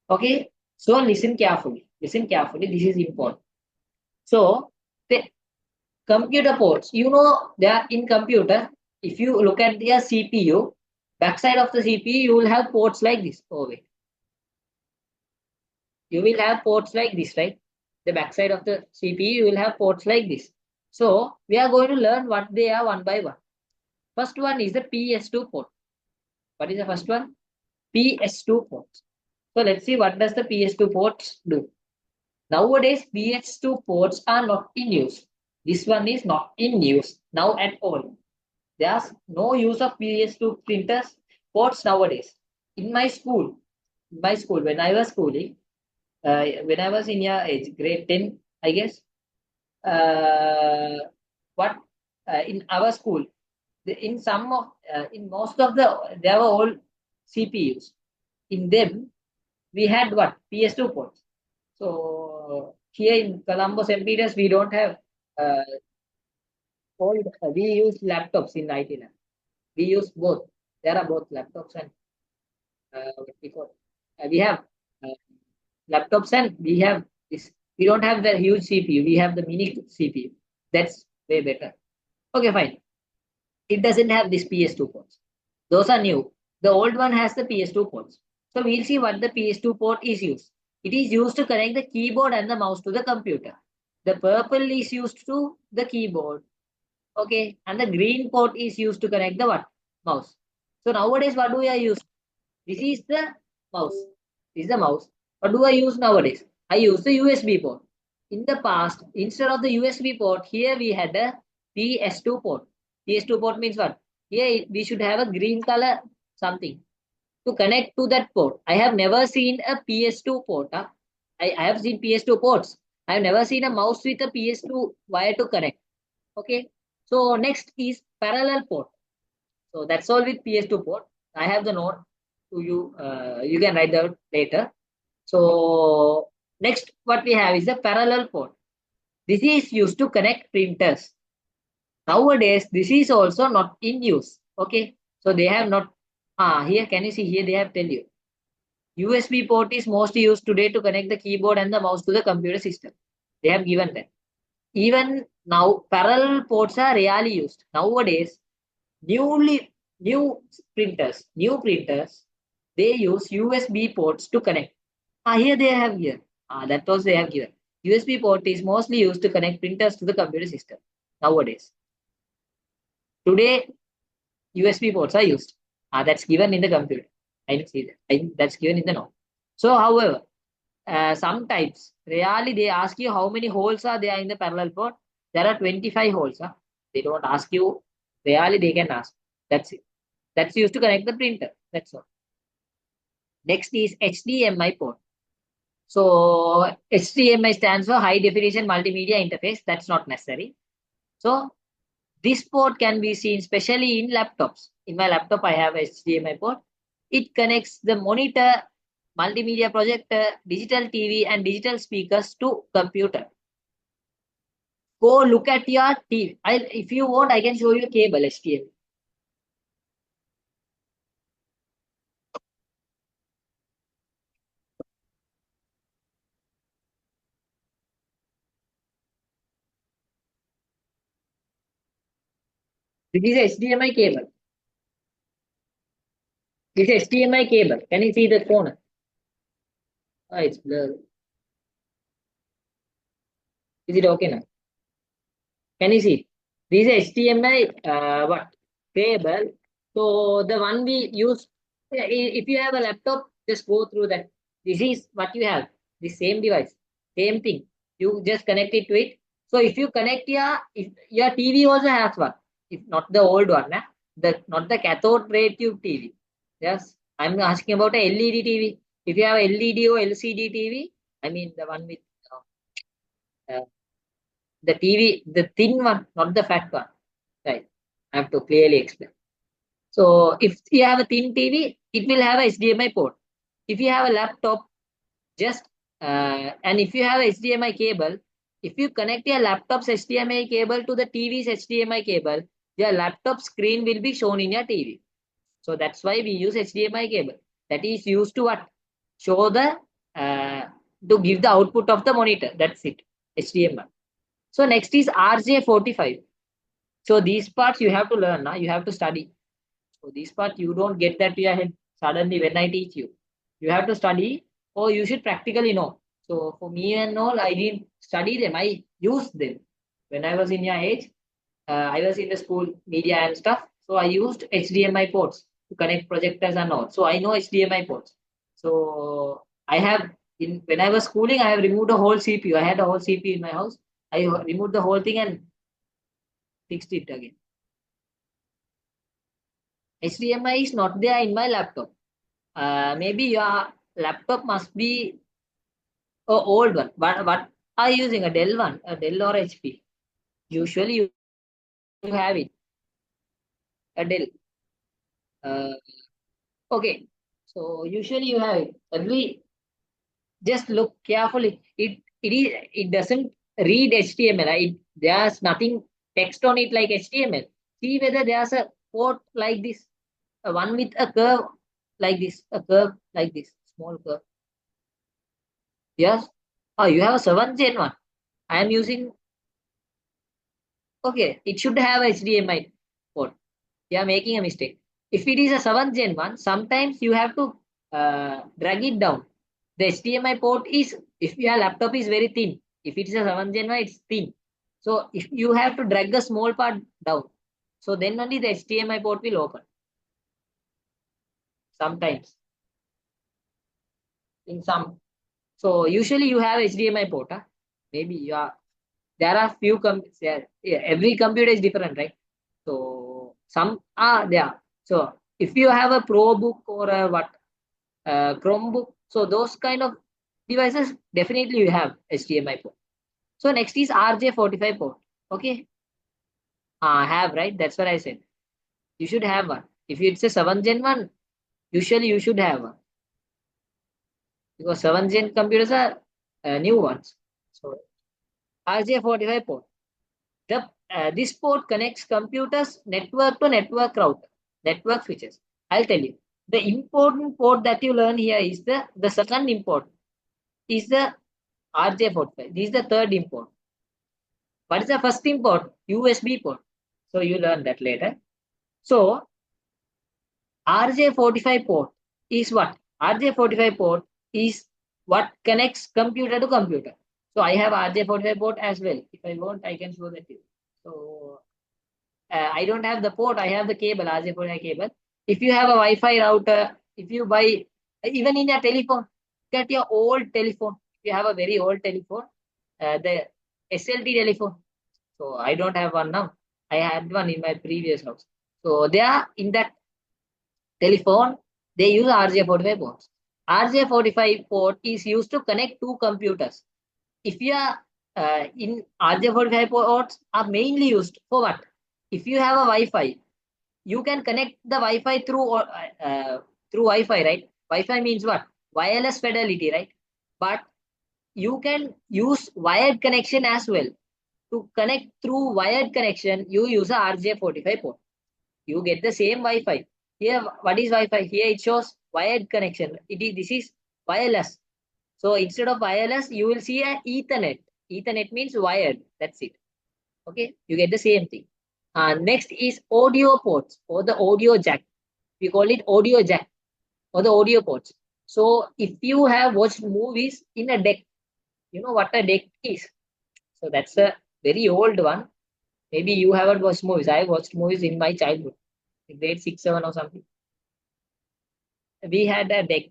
Okay. So listen carefully. Listen carefully. This is important. So the computer ports, you know, they are in computer. If you look at their CPU, backside of the CPU, you will have ports like this. Oh, wait. You will have ports like this, right? The backside of the CPU, you will have ports like this. So we are going to learn what they are one by one. First one is the PS2 port. What is the first one? PS2 ports. So let's see what does the PS2 ports do. Nowadays, PS2 ports are not in use. This one is not in use now at all. There's no use of PS2 printers ports nowadays. In my school, when I was schooling, when I was in your age, grade 10, I guess, uh, what in our school, in some of, in most of the, there were all CPUs. In them, we had what? PS2 ports. So here in Colombo St. Peters, we don't have we use laptops in IT lab. We use both. There are both laptops and what we call. We have uh, laptops and we have this. We don't have the huge CPU. We have the mini CPU. That's way better. Okay, fine. It doesn't have this PS2 ports. Those are new. The old one has the PS2 ports. So we'll see what the PS2 port is used. It is used to connect the keyboard and the mouse to the computer. The purple is used to the keyboard. Okay. And the green port is used to connect the what? Mouse. So nowadays, what do I use? This is the mouse. This is the mouse. What do I use nowadays? I use the USB port. In the past, instead of the USB port, here we had a PS2 port. PS2 port means what? Here we should have a green color something to connect to that port. I have never seen a PS2 port. Huh? I have seen PS2 ports. I have never seen a mouse with a PS2 wire to connect. Okay. So next is parallel port. So that's all with PS2 port. I have the note to you. You can write that later. So next, what we have is the parallel port. This is used to connect printers. Nowadays, this is also not in use. Okay, so they have not. Here can you see here they have tell you. USB port is mostly used today to connect the keyboard and the mouse to the computer system. They have given that. Even now, parallel ports are rarely used. Nowadays, new printers, they use USB ports to connect. Here they have here. That was they have given. USB port is mostly used to connect printers to the computer system nowadays. Today, USB ports are used. That's given in the computer. I didn't see that. That's given in the note. So, however, sometimes rarely they ask you how many holes are there in the parallel port. There are 25 holes. They don't ask you. Rarely they can ask. That's it. That's used to connect the printer. That's all. Next is HDMI port. So HDMI stands for high definition multimedia interface. That's not necessary. So this port can be seen especially in laptops. In my laptop, I have HDMI port. It connects the monitor, multimedia projector, digital TV, and digital speakers to computer. Go look at your TV. If you want, I can show you cable HDMI. This is HDMI cable. This is HDMI cable. Can you see the corner? It's blurred. Is it okay now? Can you see? This is HDMI what cable. So the one we use, if you have a laptop, just go through that. This is what you have. The same device, same thing. You just connect it to it. So if you connect if your TV also has one, if not the old one, not the cathode ray tube TV. Yes, I'm asking about a LED TV. If you have LED or LCD TV, I mean the one with uh, the TV, the thin one, not the fat one. Right. I have to clearly explain. So if you have a thin TV, it will have a HDMI port. If you have a laptop, just and if you have a HDMI cable, if you connect your laptop's HDMI cable to the TV's HDMI cable, your laptop screen will be shown in your TV. So that's why we use HDMI cable. That is used to what? Show the to give the output of the monitor. That's it. HDMI. So next is RJ45. So these parts you have to learn now. You have to study. So this part you don't get that to your head suddenly when I teach you. You have to study or you should practically know. So for me and all, I didn't study them. I used them. When I was in your age, I was in the school media and stuff. So I used HDMI ports to connect projectors and all. So I know HDMI ports. So I have when I was schooling, I have removed a whole CPU. I had a whole CPU in my house. I removed the whole thing and fixed it again. HDMI is not there in my laptop. Maybe your laptop must be a old one. What are you using? A Dell one, a Dell or HP? Usually you have it, a Dell. Okay, so usually you have it. Just look carefully. It doesn't read HTML. There's nothing text on it like HTML. See whether there's a port like this. one with a curve like this, a curve like this, small curve. Yes. Oh, you have a 7th Gen one. I am using. Okay, it should have HDMI port. You are making a mistake. If it is a 7th Gen one, sometimes you have to drag it down. The HDMI port is, if your laptop is very thin, if it is a 7th Gen one, it's thin. So if you have to drag the small part down, so then only the HDMI port will open. Sometimes in some. So usually you have HDMI port. Huh? Maybe you are. There are few yeah, every computer is different, right? So some are there. So if you have a ProBook or a what Chromebook, so those kind of devices definitely you have HDMI port. So next is RJ45 port. Okay, have, right? That's what I said. You should have one. If it's a 7th Gen one, usually you should have one because 7th Gen computers are new ones. So RJ45 port. This port connects computers network to network router, network switches. I'll tell you. The important port that you learn here is the second import is the RJ45. This is the third import. What is the first import? USB port. So you learn that later. So RJ45 port is what? RJ45 port is what connects computer to computer. So I have RJ45 port as well. If I want, I can show that to you. So I don't have the port. I have the cable, RJ45 cable. If you have a Wi-Fi router, if you buy, even in your telephone, get your old telephone. If you have a very old telephone, the SLT telephone. So I don't have one now. I had one in my previous house. So they are in that telephone, they use RJ45 ports. RJ45 port is used to connect two computers. If you are in RJ45 ports are mainly used for what? If you have a Wi-Fi, you can connect the Wi-Fi through Wi-Fi, right? Wi-Fi means what? Wireless fidelity, right? But you can use wired connection as well. To connect through wired connection, you use a RJ45 port. You get the same Wi-Fi. Here, what is Wi-Fi? Here it shows wired connection. This is wireless. So instead of wireless, you will see a Ethernet. Ethernet means wired. That's it. Okay, you get the same thing. Next is audio ports or the audio jack. We call it audio jack or the audio ports. So if you have watched movies in a deck, you know what a deck is. So that's a very old one. Maybe you haven't watched movies. I watched movies in my childhood, in grade 6, 7 or something. We had a deck.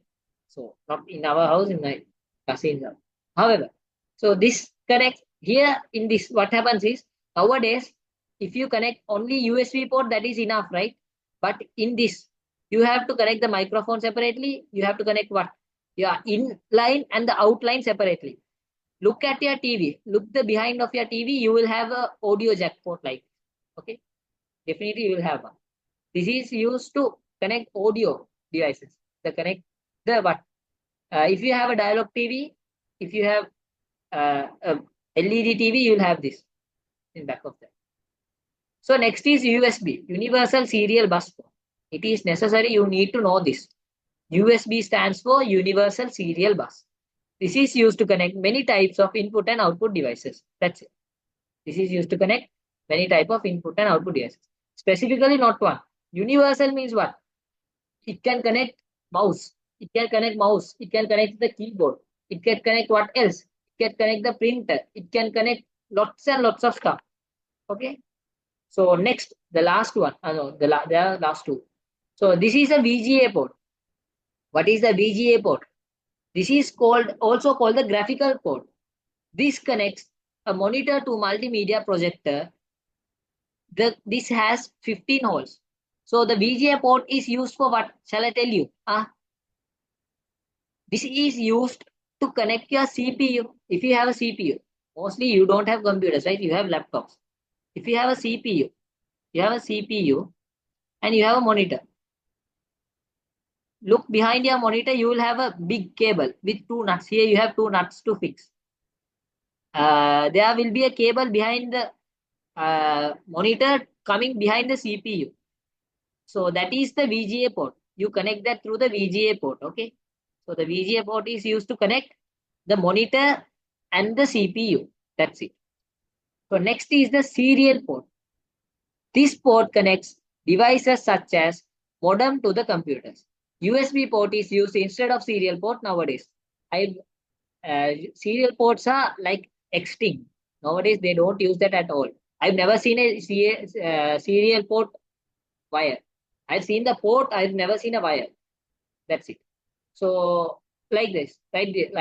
So not in our house, in my cousin's house. However, so this connects here in this, what happens is nowadays, if you connect only USB port, that is enough, right? But in this, you have to connect the microphone separately. You have to connect what? Your inline and the outline separately. Look at your TV. Look the behind of your TV. You will have a audio jack port like, okay? Definitely you will have one. This is used to connect audio devices. The connect the what? If you have a dialog TV, if you have a LED TV, you will have this in back of that. So next is USB, Universal Serial Bus Port. It is necessary. You need to know this. USB stands for Universal Serial Bus. This is used to connect many types of input and output devices. That's it. This is used to connect many type of input and output devices. Specifically, not one. Universal means what? It can connect mouse. It can connect mouse. It can connect the keyboard. It can connect what else? It can connect the printer. It can connect lots and lots of stuff. Okay. So next, the last one. No, the last two. So this is a VGA port. What is the VGA port? This is also called the graphical port. This connects a monitor to multimedia projector. This has 15 holes. So the VGA port is used for what? Shall I tell you? This is used to connect your CPU. If you have a CPU, mostly you don't have computers, right? You have laptops. If you have a CPU, you have a CPU and you have a monitor. Look behind your monitor, you will have a big cable with two nuts. Here you have two nuts to fix. There will be a cable behind the monitor coming behind the CPU. So that is the VGA port. You connect that through the VGA port. Okay. So the VGA port is used to connect the monitor and the CPU. That's it. So next is the serial port. This port connects devices such as modem to the computers. USB port is used instead of serial port nowadays. I Serial ports are like extinct nowadays. They don't use that at all. I've never seen a serial port wire. I've seen the port. I've never seen a wire. That's it. So like this, write this.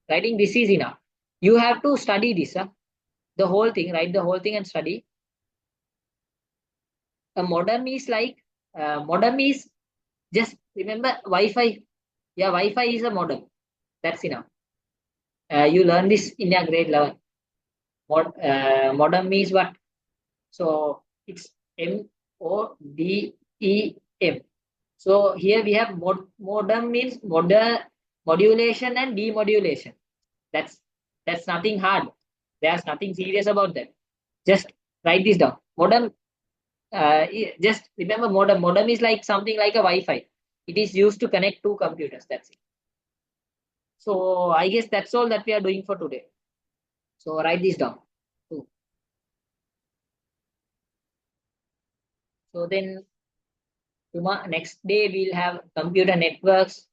Writing this is enough. You have to study this, the whole thing. Write the whole thing and study. A modem is like modem is just remember Wi-Fi. Yeah, Wi-Fi is a modem. That's enough. You learn this in your grade 11. Modem means what? So it's MODEM. So here we have modem means modulation and demodulation. That's that's nothing hard. There's nothing serious about that. Just write this down. Modem. Just remember modem. Modem is like something like a Wi-Fi. It is used to connect two computers. That's it. So I guess that's all that we are doing for today. So write this down. So so then next day we'll have computer networks,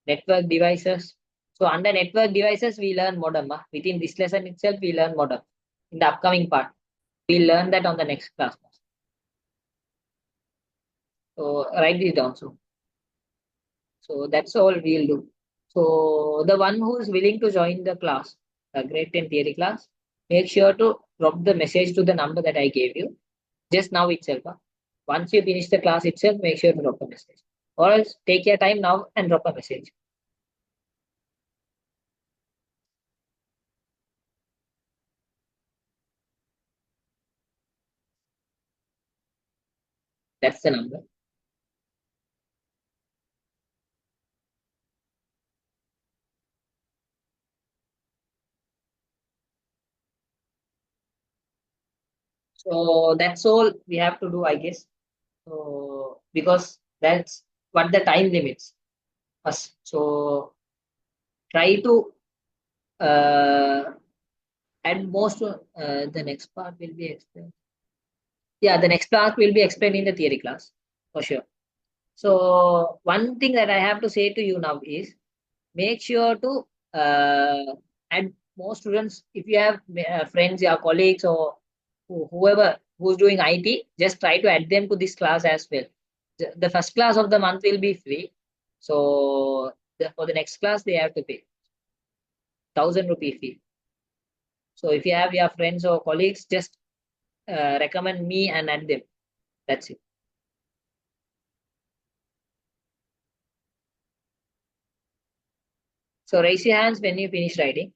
network devices. So under network devices, we learn modem. Within this lesson itself, we learn modem. In the upcoming part, we'll learn that on the next class. So write this down. So that's all we'll do. So the one who is willing to join the class, the grade 10 theory class, make sure to drop the message to the number that I gave you just now itself. Once you finish the class itself, make sure to drop a message. Or else take your time now and drop a message. That's the number. So that's all we have to do, I guess. So because that's what the time limits us. So try to uh, at most the next part will be explained. Yeah, the next part will be explained in the theory class for sure. So one thing that I have to say to you now is make sure to add more students. If you have friends, your colleagues, or whoever who's doing IT, just try to add them to this class as well. The first class of the month will be free. So for the next class, they have to pay 1,000 rupee fee. So if you have your friends or colleagues, just recommend me and add them. That's it. So raise your hands when you finish writing.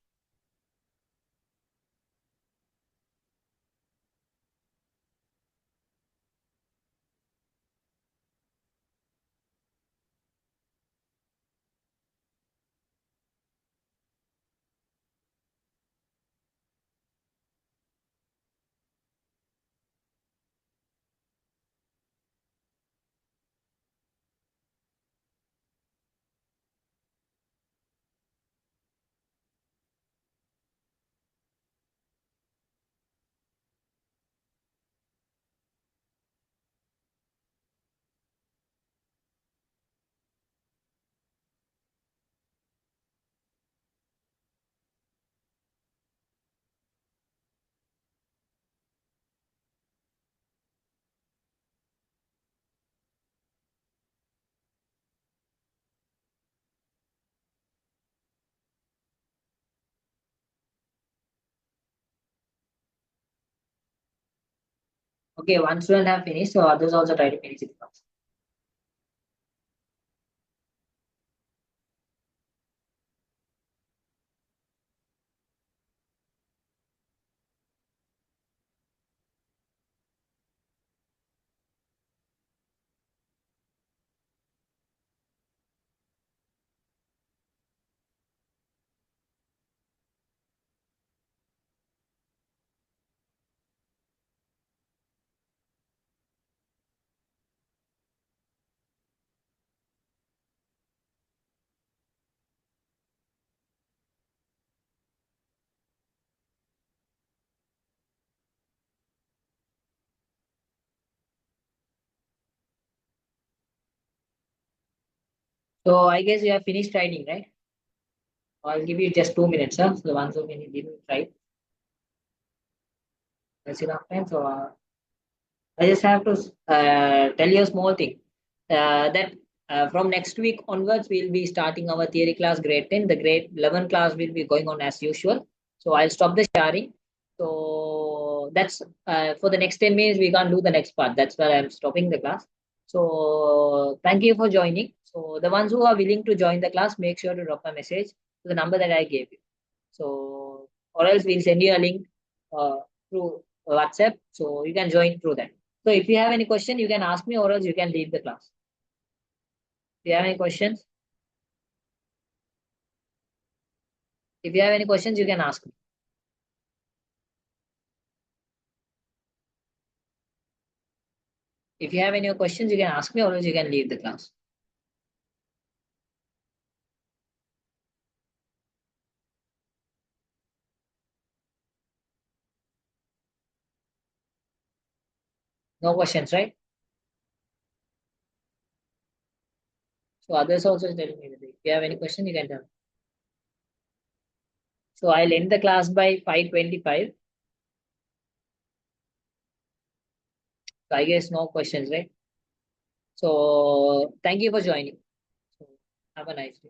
Okay, one student have finished, so others also try to finish it first. So I guess you have finished writing, right? I'll give you just 2 minutes, sir. So the ones who didn't write, that's enough time. So I just have to tell you a small thing that from next week onwards, we'll be starting our theory class grade 10. The grade 11 class will be going on as usual. So I'll stop the sharing. So that's for the next 10 minutes, we can't do the next part. That's why I'm stopping the class. So thank you for joining. So the ones who are willing to join the class, make sure to drop a message to the number that I gave you. So, or else we'll send you a link through WhatsApp. So you can join through that. So if you have any question, you can ask me, or else you can leave the class. If you have any questions, if you have any questions, you can ask me. If you have any questions, you can ask me, or else you can leave the class. No questions, right? So others also telling me that if you have any question, you can tell. So I'll end the class by 5:25. So I guess no questions, right? So thank you for joining. So have a nice day.